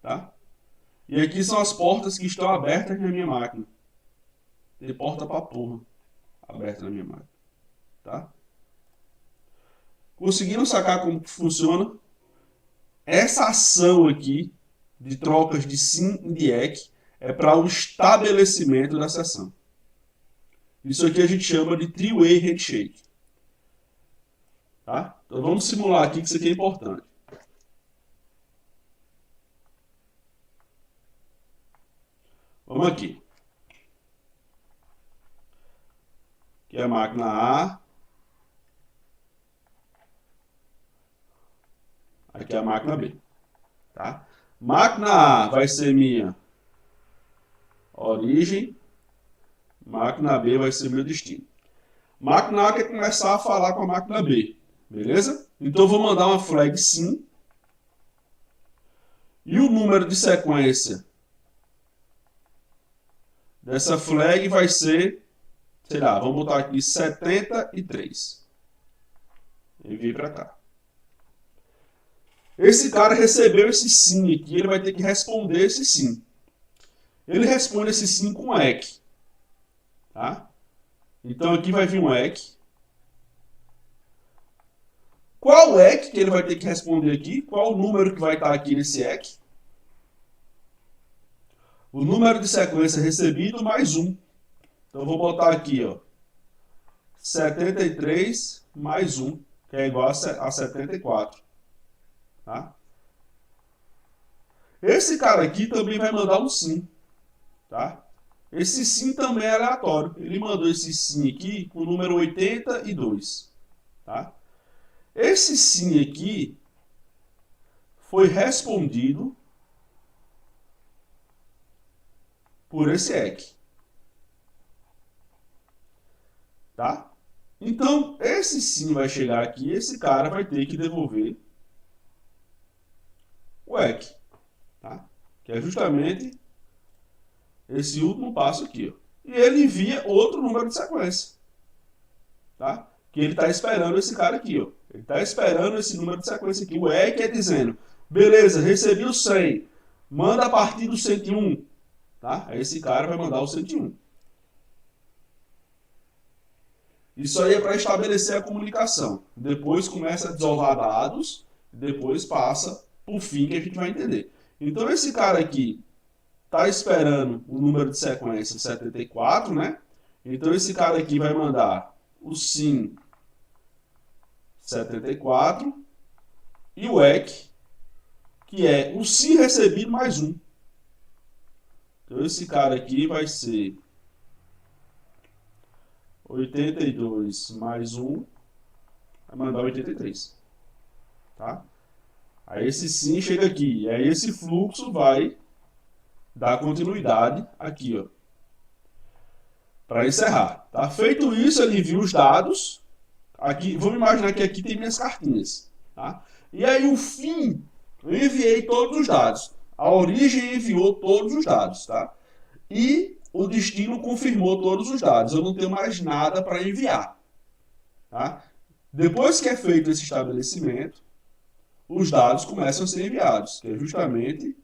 Tá? E aqui são as portas que estão abertas na minha máquina. Tem porta pra porra aberta na minha máquina. Tá? Conseguiram sacar como funciona? Essa ação aqui de trocas de SYN e de ACK é para o estabelecimento da sessão. Isso aqui a gente chama de three-way handshake. Tá? Então vamos simular aqui que isso aqui é importante. Vamos aqui. Aqui é a máquina A. Aqui é a máquina B. Tá? Máquina A vai ser minha origem. Máquina B vai ser meu destino. Máquina A quer começar a falar com a máquina B. Beleza? Então eu vou mandar uma flag sim. E o número de sequência dessa flag vai ser, sei lá, vamos botar aqui 73. Enviei para cá. Esse cara recebeu esse sim aqui, ele vai ter que responder esse sim. Ele responde esse sim com EC. Tá? Então aqui vai vir um EC. Qual EC que ele vai ter que responder aqui? Qual o número que vai estar aqui nesse EC? O número de sequência recebido mais 1. Então eu vou botar aqui, ó, 73 mais 1, que é igual a 74. Tá? Esse cara aqui também vai mandar um sim. Tá? Esse sim também é aleatório. Ele mandou esse sim aqui com o número 82. Tá? Esse sim aqui foi respondido por esse EC. Tá? Então, esse sim vai chegar aqui e esse cara vai ter que devolver o EC. Tá? Que é justamente esse último passo aqui. Ó. E ele envia outro número de sequência. Tá? Que ele está esperando esse cara aqui. Ó. Ele está esperando esse número de sequência aqui. O EC é dizendo, beleza, recebi o 100. Manda a partir do 101. Tá? Aí esse cara vai mandar o 101. Isso aí é para estabelecer a comunicação. Depois começa a desovar dados, depois passa para o fim que a gente vai entender. Então esse cara aqui está esperando o número de sequência 74, né? Então esse cara aqui vai mandar o sim 74 e o EC, que é o sim recebido mais 1. Então esse cara aqui vai ser 82 mais 1, vai mandar 83. Tá? Aí esse sim chega aqui. E aí esse fluxo vai dar continuidade aqui, ó, para encerrar. Tá? Feito isso, ele envia os dados. Aqui, vamos imaginar que aqui tem minhas cartinhas. Tá? E aí o fim, eu enviei todos os dados. A origem enviou todos os dados. Tá? E o destino confirmou todos os dados. Eu não tenho mais nada para enviar. Tá? Depois que é feito esse estabelecimento, os dados começam a ser enviados, que é justamente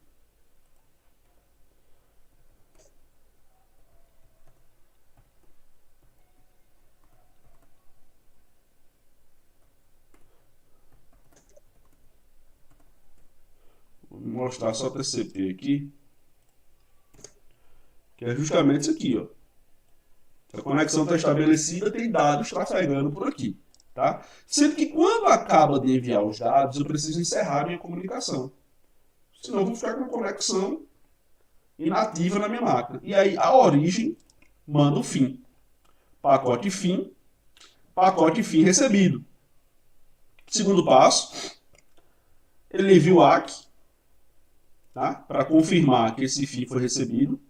vou mostrar só o TCP aqui, que é justamente isso aqui, ó. A conexão está estabelecida, tem dados trafegando por aqui, tá? Sendo que quando acaba de enviar os dados, eu preciso encerrar a minha comunicação. Senão eu vou ficar com a conexão inativa na minha máquina. E aí a origem manda o fim. Pacote fim recebido. Segundo passo, ele envia o ACK, tá? Para confirmar que esse fim foi recebido.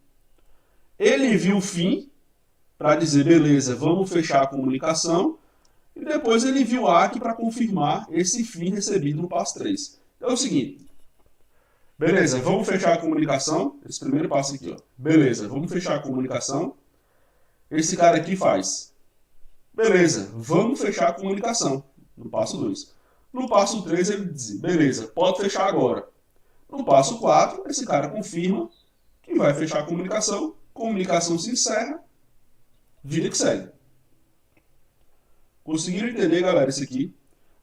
Ele envia o fim para dizer, beleza, vamos fechar a comunicação. E depois ele envia o ACK para confirmar esse fim recebido no passo 3. Então é o seguinte, beleza, vamos fechar a comunicação. Esse primeiro passo aqui, ó. Beleza, vamos fechar a comunicação. Esse cara aqui faz, beleza, vamos fechar a comunicação. No passo 2. No passo 3 ele diz, beleza, pode fechar agora. No passo 4, esse cara confirma que vai fechar a comunicação se encerra, vida que segue. Conseguiram entender, galera, isso aqui?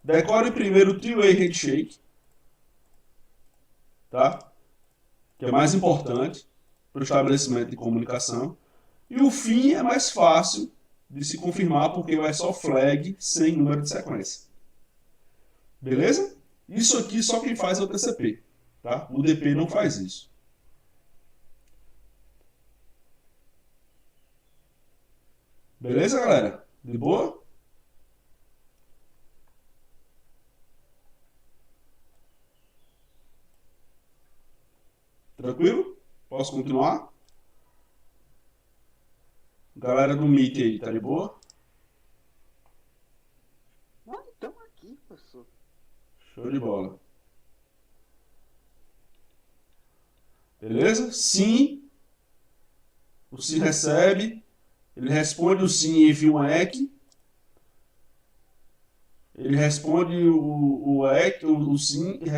Decore primeiro o three-way handshake, tá? Que é mais importante para o estabelecimento de comunicação. E o fim é mais fácil de se confirmar porque vai só flag sem número de sequência. Beleza? Isso aqui só quem faz é o TCP. Tá? O DP não faz isso. Beleza, galera? De boa? Tranquilo? Posso continuar? Galera do Meet aí, tá de boa? Nós estamos aqui, professor. Show de bola. Beleza? Sim, o sim recebe, ele responde o sim e envia um EC, ele responde o EC, o sim e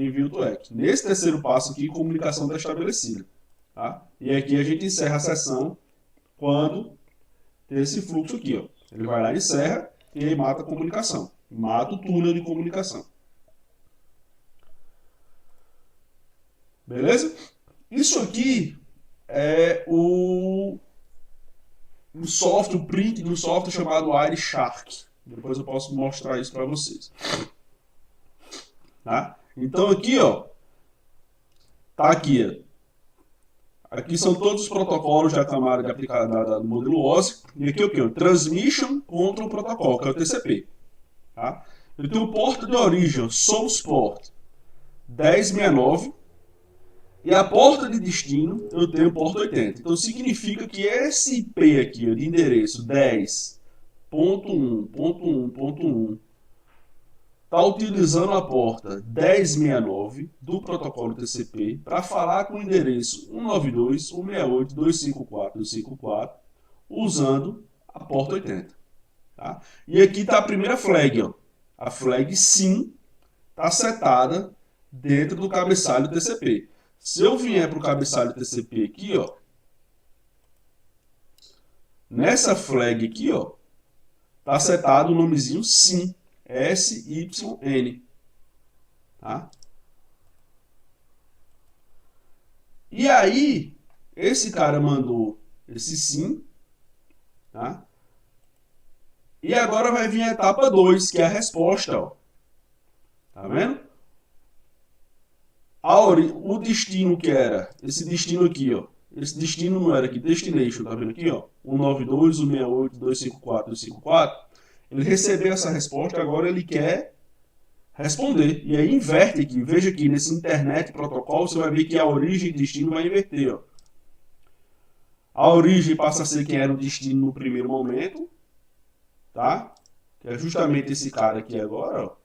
envia o EC. Nesse terceiro passo aqui, comunicação está estabelecida. Tá? E aqui a gente encerra a sessão quando tem esse fluxo aqui. Ó. Ele vai lá e encerra e aí mata a comunicação. Mata o túnel de comunicação. Beleza? Isso aqui é o software, o print de um software chamado Wireshark. Depois eu posso mostrar isso para vocês. Tá? Então aqui, ó, tá aqui. Ó. Aqui são todos os protocolos da camada de aplicada do modelo OSI. E aqui é o que? O Transmission Control Protocol, que é o TCP. Tá? Eu tenho o porta de origem, Source Port 1069. E a porta de destino, eu tenho porta 80. Então significa que esse IP aqui, ó, de endereço 10.1.1.1 está utilizando a porta 1069 do protocolo TCP para falar com o endereço 192.168.254.254 usando a porta 80. Tá? E aqui está a primeira flag. Ó. A flag SYN está setada dentro do cabeçalho TCP. Se eu vier para o cabeçalho TCP aqui, ó, nessa flag aqui, ó, está setado o nomezinho SYN. SYN. Tá? E aí, esse cara mandou esse sim. Tá? E agora vai vir a etapa 2, que é a resposta. Ó. Tá vendo? O destino que era, esse destino aqui, ó. Esse destino não era aqui, destination, tá vendo aqui, ó? 192.168.254.254. Ele recebeu essa resposta, agora ele quer responder. E aí inverte aqui. Veja aqui, nesse internet protocolo, você vai ver que a origem e destino vai inverter. Ó. A origem passa a ser quem era o destino no primeiro momento. Tá? Que é justamente esse cara aqui agora. Ó.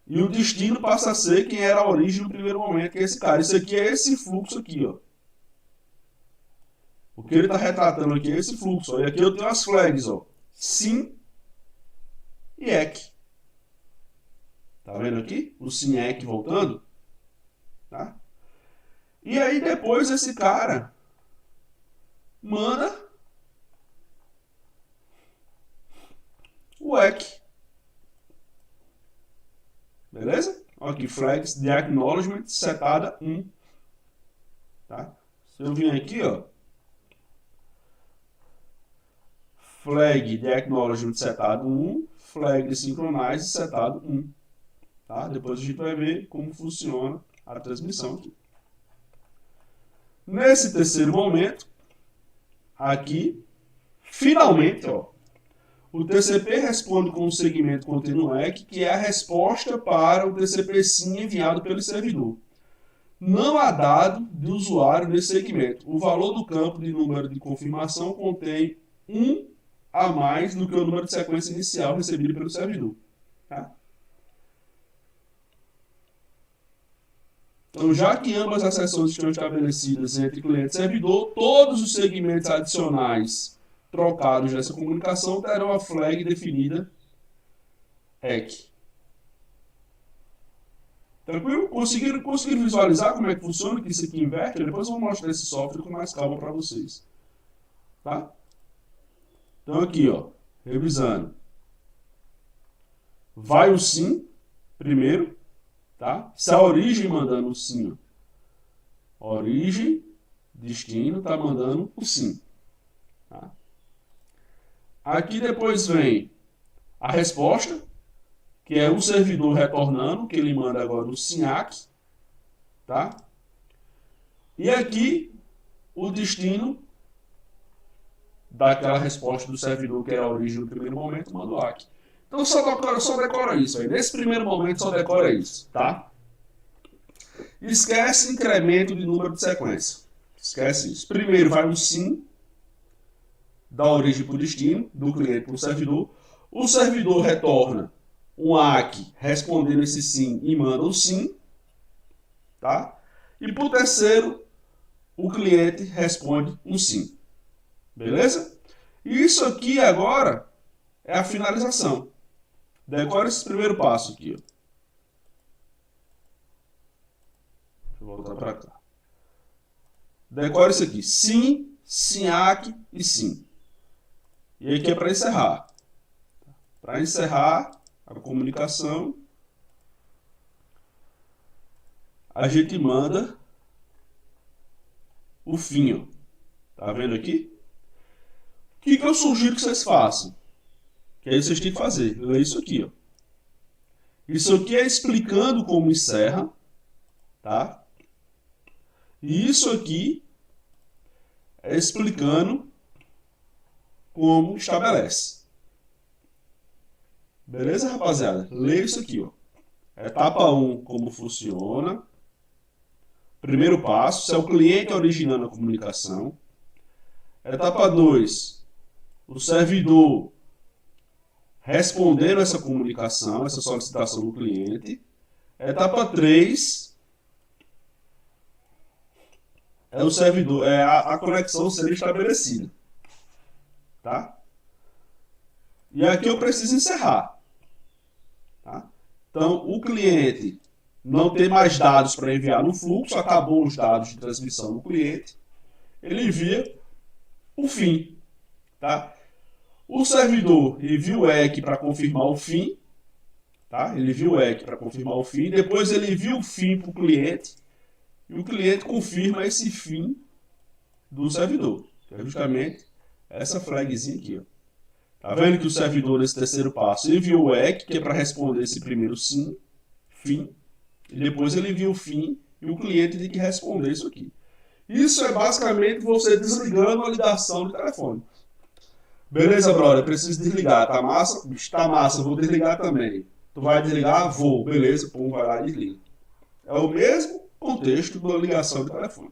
E o destino passa a ser quem era a origem no primeiro momento, que é esse cara. Isso aqui é esse fluxo aqui. Ó. O que ele está retratando aqui é esse fluxo. Ó. E aqui eu tenho as flags. Ó. SYN e EC. Tá vendo aqui? O SYN-EC voltando. Tá? E aí depois esse cara manda o EC. Beleza? Aqui, flags de acknowledgement setada 1. Tá? Se eu vir aqui, ó. Flag de acknowledgement setado 1. Flag de synchronize setado 1. Tá? Depois a gente vai ver como funciona a transmissão aqui. Nesse terceiro momento, aqui, finalmente, ó, o TCP responde com um segmento contínuo EC, que é a resposta para o TCP SYN enviado pelo servidor. Não há dado de usuário nesse segmento. O valor do campo de número de confirmação contém 1 a mais do que o número de sequência inicial recebido pelo servidor. Tá? Então, já que ambas as sessões estão estabelecidas entre cliente e servidor, todos os segmentos adicionais trocados dessa comunicação terão a flag definida EC. Tranquilo? Conseguiram visualizar como é que funciona, que isso aqui inverte? Depois eu vou mostrar esse software com mais calma para vocês. Tá? Então aqui, ó, revisando. Vai o sim primeiro. Tá? Se a origem mandando o sim, origem, destino, está mandando o sim. Tá? Aqui depois vem a resposta, que é o servidor retornando, que ele manda agora o SYN-ACK. Tá? E aqui o destino daquela resposta do servidor que era a origem no primeiro momento, manda o ACK. Então só decora isso aí. Nesse primeiro momento só decora isso, tá? Esquece incremento de número de sequência. Esquece isso. Primeiro vai um sim, da origem para o destino, do cliente para o servidor. O servidor retorna um ACK respondendo esse sim e manda o sim, tá? E para o terceiro, o cliente responde um sim. Beleza? E isso aqui agora é a finalização. Decora esse primeiro passo aqui. Ó. Deixa eu voltar para cá. Decora isso aqui. Sim, SINAC e sim. E aqui é para encerrar. Para encerrar a comunicação, a gente manda o fim. Ó. Tá vendo aqui? O que eu sugiro que vocês façam? Que aí vocês têm que fazer. É isso aqui. Ó. Isso aqui é explicando como encerra. Tá? E isso aqui é explicando como estabelece. Beleza, rapaziada? Leia isso aqui. Ó. Etapa 1, como funciona. Primeiro passo, se é o cliente originando a comunicação. Etapa 2, o servidor respondendo essa comunicação, essa solicitação do cliente. Etapa 3, é o servidor, é a conexão sendo estabelecida. Tá? E aqui eu preciso encerrar. Tá? Então, o cliente não tem mais dados para enviar no fluxo, acabou os dados de transmissão do cliente, ele envia o fim. Tá? O servidor envia o EC para confirmar o fim, tá? Ele envia o EC para confirmar o fim, depois ele envia o fim para o cliente, e o cliente confirma esse fim do servidor, que é justamente essa flagzinha aqui. Ó. Tá vendo que o servidor, nesse terceiro passo, enviou o EC, que é para responder esse primeiro sim, fim, e depois ele envia o fim, e o cliente tem que responder isso aqui. Isso é basicamente você desligando a ligação do telefone. Beleza, brother? Preciso desligar. Tá massa? Tá massa, vou desligar também. Tu vai desligar? Vou. Beleza, pum, vai lá e desliga. É o mesmo contexto da ligação do telefone.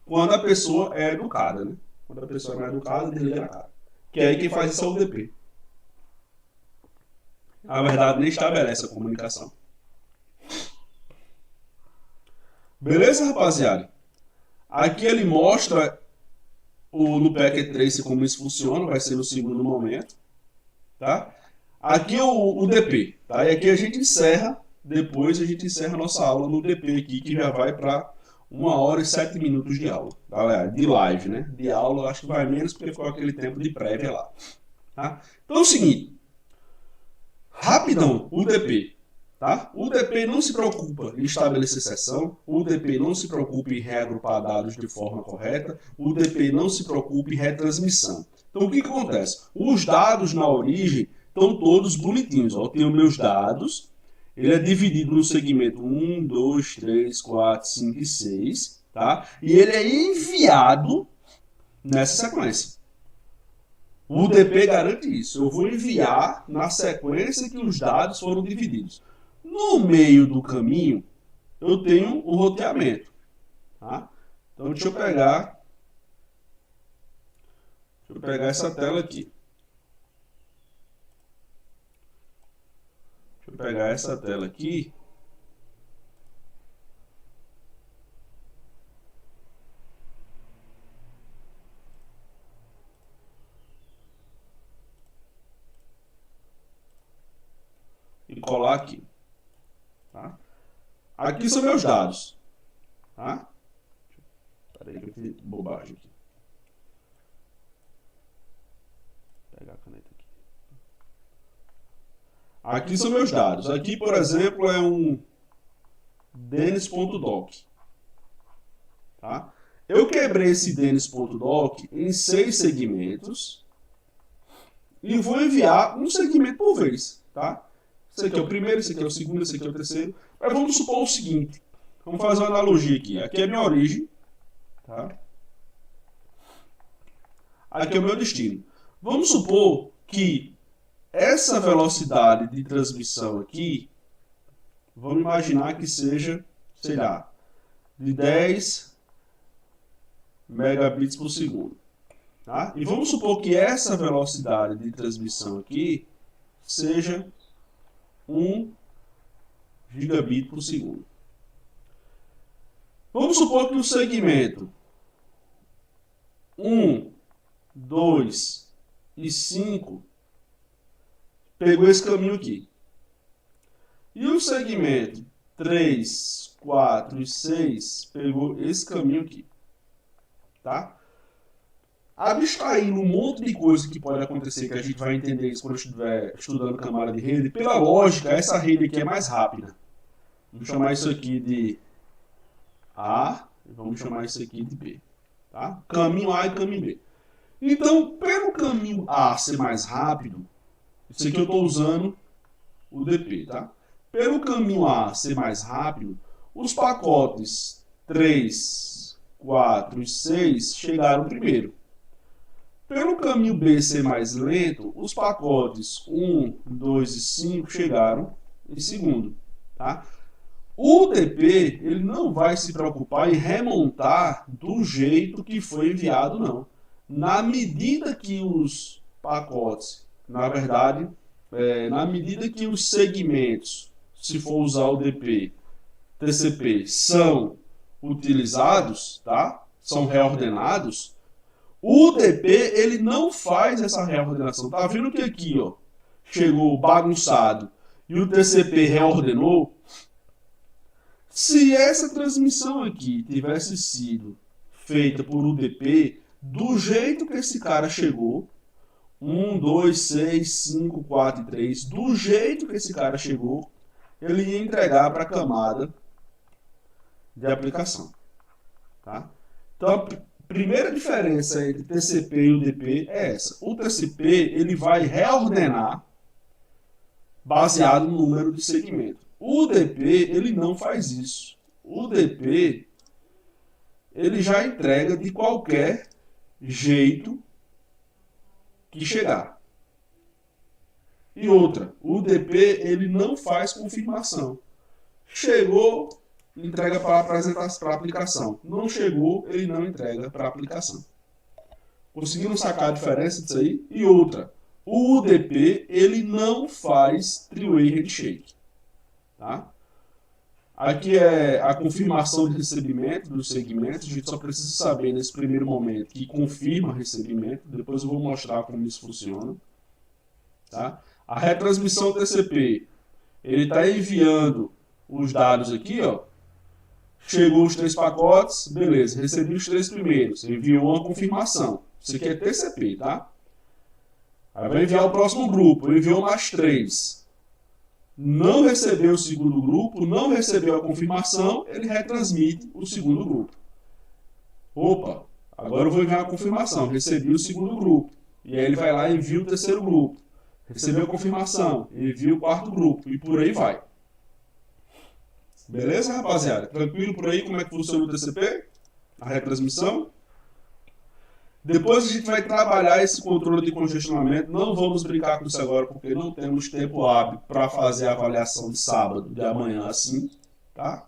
Quando a pessoa é educada, né? Quando a pessoa não é educada, desliga na cara. Que aí quem faz isso é o UDP. Na verdade, nem estabelece a comunicação. Beleza, rapaziada? Aqui ele mostra no Packet Trace como isso funciona, vai ser no segundo momento. Tá? Aqui é o DP, tá? E aqui a gente encerra, depois a gente encerra a nossa aula no DP aqui, que já vai para 1 hora e 7 minutos de aula. Galera, de live, né? De aula acho que vai menos porque ficou aquele tempo de prévia lá. Tá? Então é o seguinte, rapidão, o DP. Tá? O DP não se preocupa em estabelecer sessão, o DP não se preocupa em reagrupar dados de forma correta, o DP não se preocupa em retransmissão. Então o que acontece? Os dados na origem estão todos bonitinhos. Ó. Eu tenho meus dados, ele é dividido no segmento 1, 2, 3, 4, 5 e 6, tá? E ele é enviado nessa sequência. O DP garante isso. Eu vou enviar na sequência que os dados foram divididos. No meio do caminho, eu tenho o roteamento. Tá? Então, deixa eu pegar essa tela aqui. Deixa eu pegar essa tela aqui. E colar aqui. Tá? Aqui são meus dados. Tá? Peraí que eu fiz bobagem aqui. Vou pegar a caneta aqui. Aqui são meus dados. Aqui, por exemplo, é um denis.doc. Tá? Eu quebrei esse denis.doc em 6 segmentos e vou enviar um segmento por vez. Tá? Esse aqui é o primeiro, esse aqui é o segundo, esse aqui é o terceiro. Mas vamos supor o seguinte. Vamos fazer uma analogia aqui. Aqui é a minha origem. Tá? aqui é o meu destino. Vamos supor que essa velocidade de transmissão aqui, vamos imaginar que seja, sei lá, de 10 megabits por segundo. Tá? E vamos supor que essa velocidade de transmissão aqui seja 1 gigabit por segundo. Vamos supor que o segmento 1, 2 e 5 pegou esse caminho aqui. E o segmento 3, 4 e 6 pegou esse caminho aqui. Tá? Abstraindo um monte de coisa que pode acontecer, que a gente vai entender isso quando estiver estudando camada de rede, pela lógica, essa rede aqui é mais rápida. Vamos chamar isso aqui de A e vamos chamar isso aqui de B. Tá? Caminho A e caminho B. Então, pelo caminho A ser mais rápido, isso aqui eu estou usando o DP, tá? Pelo caminho A ser mais rápido, os pacotes 3, 4 e 6 chegaram primeiro. Pelo caminho B ser mais lento, os pacotes 1, 2 e 5 chegaram em segundo, tá? O DP, ele não vai se preocupar em remontar do jeito que foi enviado, não. Na medida que os pacotes, na verdade, na medida que os segmentos, se for usar o DP, TCP, são utilizados, tá? São reordenados, o DP, ele não faz essa reordenação. Tá vendo que aqui, ó, chegou bagunçado e o TCP reordenou? Se essa transmissão aqui tivesse sido feita por UDP, do jeito que esse cara chegou, 1, 2, 6, 5, 4 e 3, do jeito que esse cara chegou, ele ia entregar para a camada de aplicação. Tá? Então, a primeira diferença entre TCP e UDP é essa. O TCP ele vai reordenar baseado no número de segmento. O UDP ele não faz isso. O UDP ele já entrega de qualquer jeito que chegar. E outra, o UDP ele não faz confirmação. Chegou, entrega para a aplicação. Não chegou, ele não entrega para a aplicação. Conseguiram sacar a diferença disso aí? E outra, o UDP ele não faz three-way handshake. Tá? Aqui é a confirmação de recebimento dos segmentos. A gente só precisa saber nesse primeiro momento que confirma recebimento. Depois eu vou mostrar como isso funciona. Tá? A retransmissão TCP, ele está enviando os dados aqui, ó. Chegou os 3 pacotes, beleza, recebi os 3 primeiros, enviou uma confirmação. Isso aqui é TCP, tá? Aí vai enviar o próximo grupo, enviou mais 3. Não recebeu o segundo grupo, não recebeu a confirmação, ele retransmite o segundo grupo. Opa, agora eu vou enviar a confirmação, recebi o segundo grupo. E aí ele vai lá e envia o terceiro grupo. Recebeu a confirmação, envia o quarto grupo e por aí vai. Beleza, rapaziada? Tranquilo por aí como é que funciona o TCP? A retransmissão? Depois a gente vai trabalhar esse controle de congestionamento. Não vamos brincar com isso agora, porque não temos tempo hábil para fazer a avaliação de sábado, de amanhã assim, tá?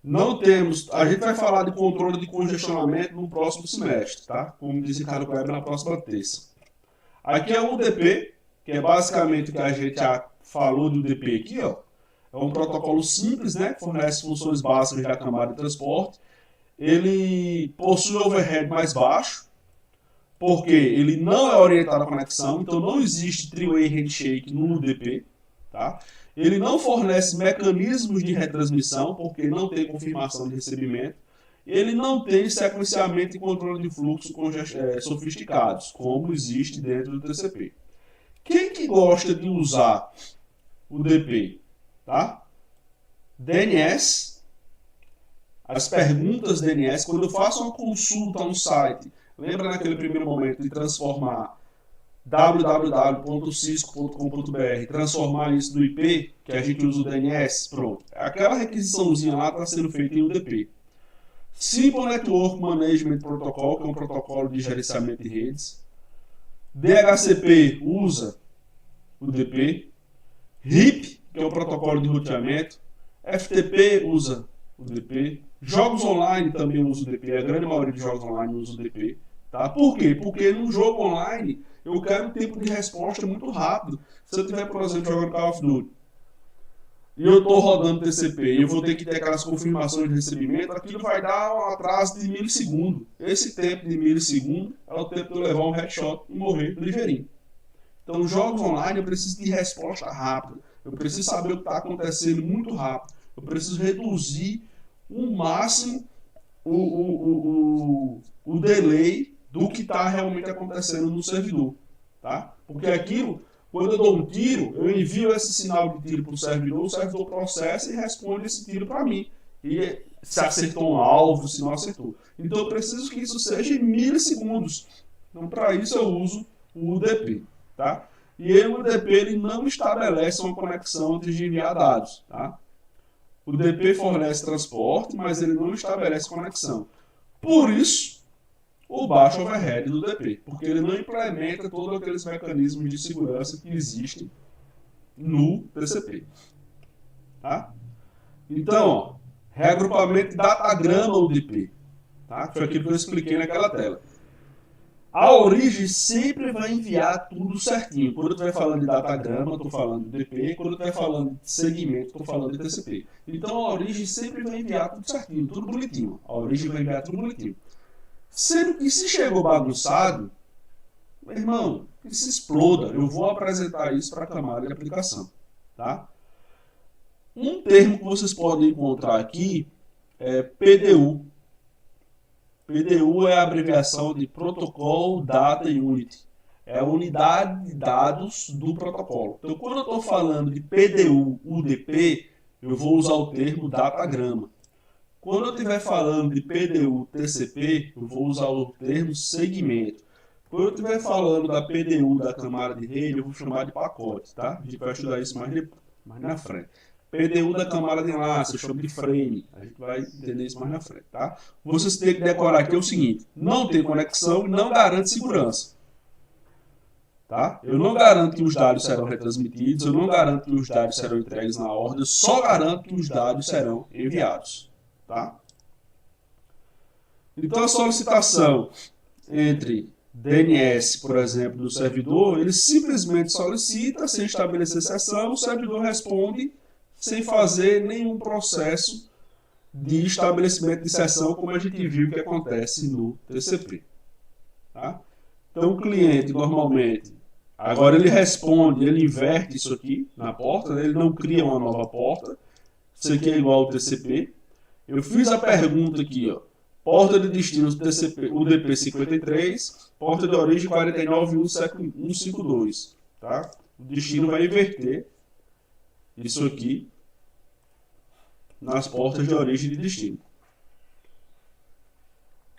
Não temos... A gente vai falar de controle de congestionamento no próximo semestre, tá? Como disse Ricardo Kleber, na próxima terça. Aqui é o UDP, que é basicamente o que a gente já falou do UDP aqui, ó. É um protocolo simples, né? Que fornece funções básicas da camada de transporte. Ele possui overhead mais baixo, porque ele não é orientado à conexão, então não existe three-way handshake no UDP, tá? Ele não fornece mecanismos de retransmissão, porque não tem confirmação de recebimento. Ele não tem sequenciamento e controle de fluxo sofisticados, como existe dentro do TCP. Quem que gosta de usar o DP? Tá? DNS, as perguntas DNS, quando eu faço uma consulta a um site, lembra naquele primeiro momento de transformar www.cisco.com.br, transformar isso no IP, que a gente usa o DNS, pronto. Aquela requisiçãozinha lá está sendo feita em UDP. Simple Network Management Protocol, que é um protocolo de gerenciamento de redes. DHCP usa o DP. RIP, que é um protocolo de roteamento. FTP usa o DP. Jogos online também usa o DP. A grande maioria de jogos online usa o DP. Tá? Por quê? Porque no jogo online eu quero um tempo de resposta muito rápido. Se eu estiver, por exemplo, jogando Call of Duty e eu estou rodando TCP e eu vou ter que ter aquelas confirmações de recebimento, aquilo vai dar um atraso de milissegundo. Esse tempo de milissegundo é o tempo de eu levar um headshot e morrer ligeirinho. Então, jogos online eu preciso de resposta rápida. Eu preciso saber o que está acontecendo muito rápido. Eu preciso reduzir o máximo o delay do que está realmente acontecendo no servidor. Tá? Porque aquilo, quando eu dou um tiro, eu envio esse sinal de tiro para o servidor processa e responde esse tiro para mim. E se acertou um alvo, se não acertou. Então eu preciso que isso seja em milissegundos. Então para isso eu uso o UDP. Tá? E o UDP ele não estabelece uma conexão antes de enviar dados. Tá? O UDP fornece transporte, mas ele não estabelece conexão. Por isso, o baixo overhead do UDP, porque ele não implementa todos aqueles mecanismos de segurança que existem no TCP. Tá? Então, ó, reagrupamento de datagrama UDP. Tá? Foi aquilo que eu expliquei naquela tela. A origem sempre vai enviar tudo certinho. Quando eu estiver falando de datagrama, eu estou falando de DP. Quando eu estiver falando de segmento, estou falando de TCP. Então a origem sempre vai enviar tudo certinho, tudo bonitinho. A origem vai enviar tudo bonitinho. Sendo que se chegou bagunçado, meu irmão, que se exploda. Eu vou apresentar isso para a camada de aplicação. Tá? Um termo que vocês podem encontrar aqui é PDU. PDU é a abreviação de Protocol Data Unit. É a unidade de dados do protocolo. Então, quando eu estou falando de PDU, UDP, eu vou usar o termo datagrama. Quando eu estiver falando de PDU, TCP, eu vou usar o termo segmento. Quando eu estiver falando da PDU da camada de rede, eu vou chamar de pacote. Tá? A gente vai estudar isso mais na frente. PDU da camada de enlace, eu chamo de frame. A gente vai entender isso mais na frente, tá? Vocês têm que decorar aqui o seguinte: não tem conexão e não garante segurança. Tá? Eu não garanto que os dados serão retransmitidos, eu não garanto que os dados serão entregues na ordem, eu só garanto que os dados serão enviados. Tá? Então a solicitação entre DNS, por exemplo, do servidor, ele simplesmente solicita, sem estabelecer sessão, o servidor responde sem fazer nenhum processo de estabelecimento de sessão, como a gente viu que acontece no TCP. Tá? Então, o cliente, normalmente, agora ele responde, ele inverte isso aqui na porta, né? Ele não cria uma nova porta, isso aqui é igual ao TCP. Eu fiz a pergunta aqui, ó, porta de destino TCP, UDP 53, porta de origem 49.152. Tá? O destino vai inverter isso aqui nas portas de origem e de destino.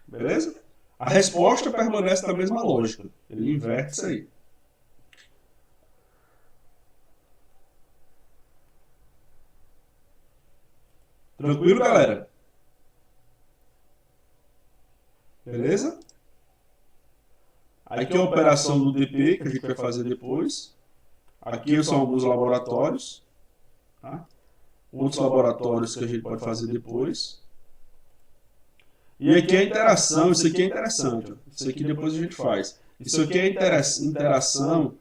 Beleza? A resposta permanece na mesma lógica. Ele inverte isso aí. Tranquilo, galera? Beleza? Aqui é a operação do DP, que a gente vai fazer depois. Aqui são alguns laboratórios. Tá? Outros laboratórios que a gente pode fazer depois. E aqui é a interação, isso aqui é interessante. Ó. Isso aqui depois a gente faz. Isso aqui é a interação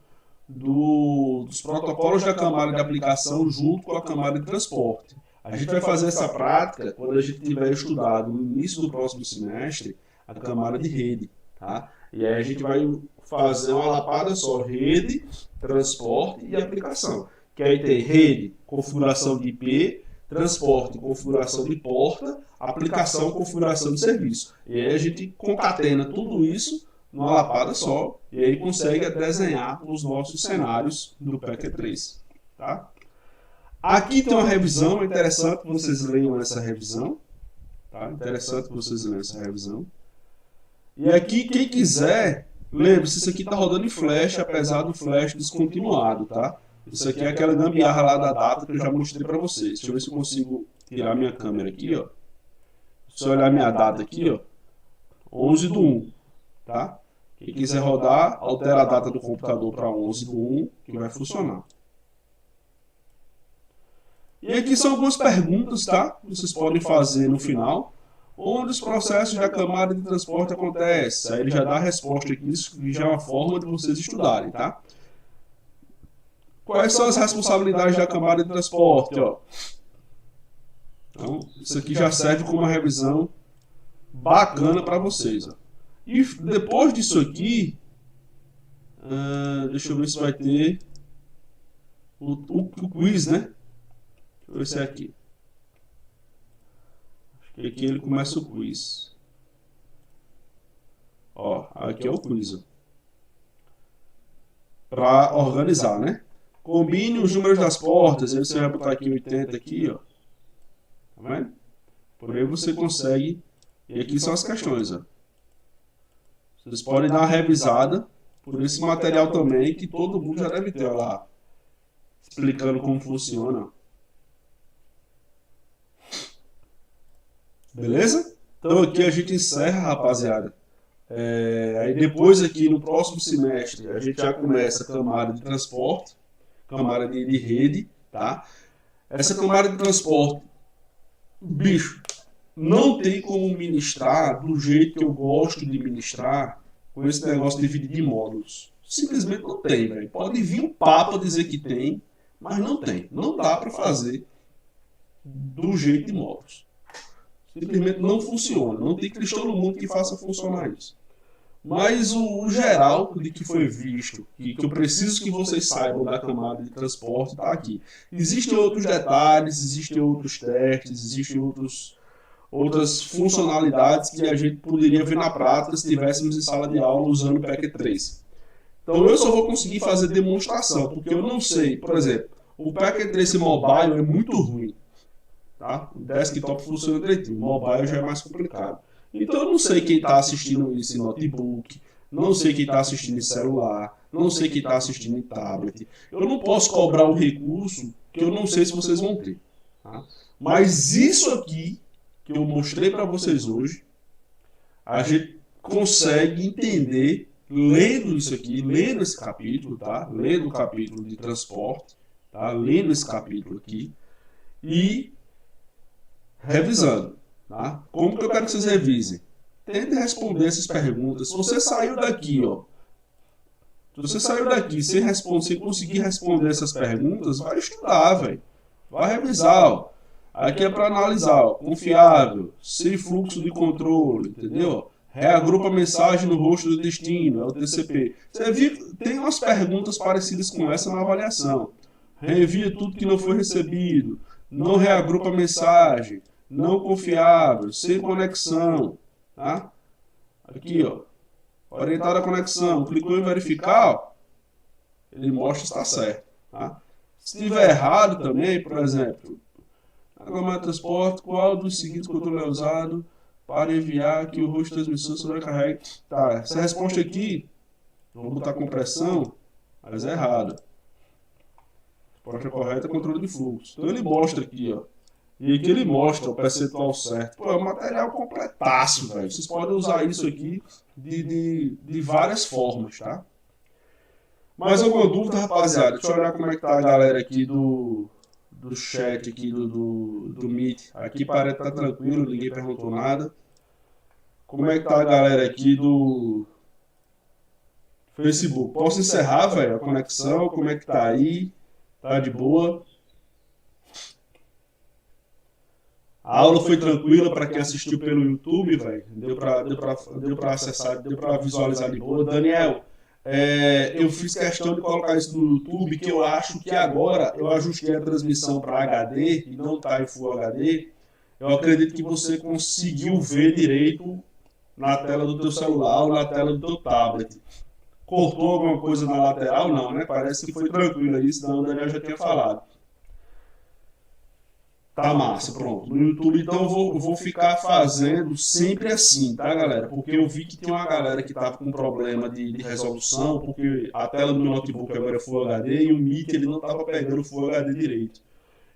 dos protocolos da camada de aplicação junto com a camada de transporte. A gente vai fazer essa prática quando a gente tiver estudado no início do próximo semestre a camada de rede. Tá? E aí a gente vai fazer uma lapada só, rede, transporte e aplicação. Que aí tem rede, configuração de IP, transporte, configuração de porta, aplicação, configuração de serviço. E aí a gente concatena tudo isso numa lapada só e aí consegue desenhar os nossos cenários do PEC3. Tá? Aqui tem uma revisão, é interessante que vocês leiam essa revisão. Tá? Interessante que vocês leiam essa revisão. E aqui, quem quiser, lembre-se, isso aqui está rodando em flash, apesar do flash descontinuado, tá? Isso aqui é aquela gambiarra lá da data que eu já mostrei para vocês. Deixa eu ver se eu consigo tirar minha câmera aqui, ó. Se eu olhar minha data aqui, ó, 11/1, tá? Quem quiser rodar, altera a data do computador para 11/1, que vai funcionar. E aqui são algumas perguntas, tá? Que vocês podem fazer no final. Onde os processos da camada de transporte acontecem? Aí ele já dá a resposta aqui, isso já é uma forma de vocês estudarem, tá? Quais são as responsabilidades da camada de transporte? Ó? Então, isso aqui já serve como uma revisão bacana para vocês. Ó. E depois disso aqui, deixa eu ver se vai ter o quiz, né? Deixa eu ver se é aqui. Acho que aqui ele começa o quiz. Ó, aqui é o quiz. Para organizar, né? Combine os números das portas. Aí você vai botar aqui 80 aqui, ó. Tá vendo? Por aí você consegue. E aqui são as questões, ó. Vocês podem dar uma revisada por esse material também, que todo mundo já deve ter, ó lá. Explicando como funciona. Beleza? Então aqui a gente encerra, rapaziada. Aí depois aqui no próximo semestre a gente já começa a camada de transporte, camada de rede, tá? Essa camada de transporte, bicho, não tem como ministrar do jeito que eu gosto de ministrar com esse negócio de dividir de módulos. Simplesmente não tem, velho. Pode vir um papo dizer que tem, mas não tem. Não dá para fazer do jeito de módulos. Simplesmente não funciona. Não tem cristão no mundo que faça funcionar isso. Mas o geral de que foi visto, que eu preciso que vocês saibam da camada de transporte, está aqui. Existem outros detalhes, existem outros testes, existem outras funcionalidades que a gente poderia ver na prática se estivéssemos em sala de aula usando o PEC 3. Então eu só vou conseguir fazer demonstração, porque eu não sei, por exemplo, o PEC 3 mobile é muito ruim. Tá? O desktop funciona direitinho, o mobile já é mais complicado. Então eu não sei quem está assistindo isso em notebook, não sei quem está assistindo em celular, não sei quem está assistindo em tablet. Eu não posso cobrar o recurso que eu não sei se vocês vão ter. Tá? Mas isso aqui que eu mostrei para vocês hoje, a gente consegue entender lendo isso aqui, lendo esse capítulo, tá? Lendo o capítulo de transporte, tá? Lendo esse capítulo aqui e revisando. Tá? Como que eu quero que vocês revisem? Tentem responder essas perguntas. Se você saiu daqui, ó, se você saiu daqui sem conseguir responder essas perguntas, vai estudar, velho. Vai revisar, ó. Aqui é para analisar, ó, confiável, sem fluxo de controle, entendeu? Reagrupa a mensagem no rosto do destino, é o TCP. Você viu, tem umas perguntas parecidas com essa na avaliação. Reenvia tudo que não foi recebido, não reagrupa a mensagem, não confiável, sem conexão, tá? Aqui, ó, orientado à conexão, clicou em verificar, ó, ele mostra se está certo, tá? Se estiver errado também, por exemplo, na camada de transporte, qual dos seguintes controles é usado para enviar que o host de transmissão sobrecarregue? Tá, essa resposta aqui, vamos botar compressão, mas é errada. A resposta correta é controle de fluxo. Então ele mostra aqui, ó. E aqui ele mostra o percentual certo. Pô, é um material completaço, velho. Vocês podem usar isso aqui de várias formas, tá? Mais alguma dúvida, rapaziada? Deixa eu olhar como é que tá a galera aqui do chat aqui do Meet. Aqui parece que tá tranquilo, ninguém perguntou nada. Como é que tá a galera aqui do Facebook? Posso encerrar, velho, a conexão? Como é que tá aí? Tá de boa? A aula foi tranquila para quem assistiu pelo YouTube, velho. Deu para acessar, deu para visualizar de boa. Daniel, eu fiz questão de colocar isso no YouTube, que eu acho que agora eu ajustei a transmissão para HD e não está em Full HD. Eu acredito que você conseguiu ver direito na tela do teu celular ou na tela do teu tablet. Cortou alguma coisa na lateral? Não, né? Parece que foi tranquilo isso, não, o Daniel já tinha falado. Tá massa, pronto. No YouTube, então, eu vou ficar fazendo sempre assim, tá, galera? Porque eu vi que tem uma galera que tava com problema de resolução, porque a tela do meu notebook agora é Full HD e o Meet ele não tava pegando o Full HD direito.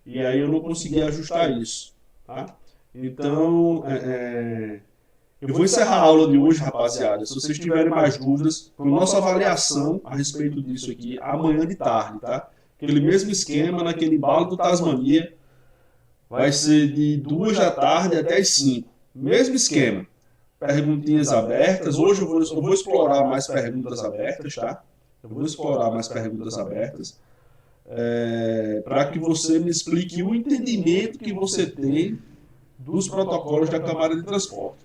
E aí eu não consegui ajustar isso, tá? Então, eu vou encerrar a aula de hoje, rapaziada. Se vocês tiverem mais dúvidas, com nossa avaliação a respeito disso aqui, amanhã de tarde, tá? Aquele mesmo esquema, naquele embalo do Tasmania, vai ser de 2 da tarde até as 5. Mesmo esquema. Perguntinhas abertas. Hoje eu vou explorar mais perguntas abertas, tá? Eu vou explorar mais perguntas abertas. Para que você me explique o entendimento que você tem dos protocolos da Câmara de Transporte.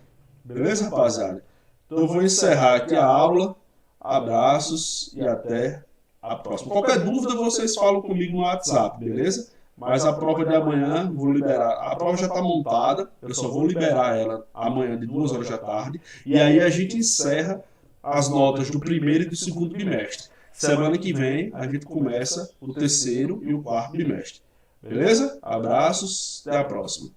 Beleza, rapaziada? Então eu vou encerrar aqui a aula. Abraços e até a próxima. Qualquer dúvida, vocês falam comigo no WhatsApp, beleza? Mas a prova de amanhã, vou liberar. A prova já está montada, eu só vou liberar ela amanhã de 2 horas da tarde. E aí a gente encerra as notas do primeiro e do segundo bimestre. Semana que vem a gente começa o terceiro e o quarto bimestre. Beleza? Abraços, até a próxima.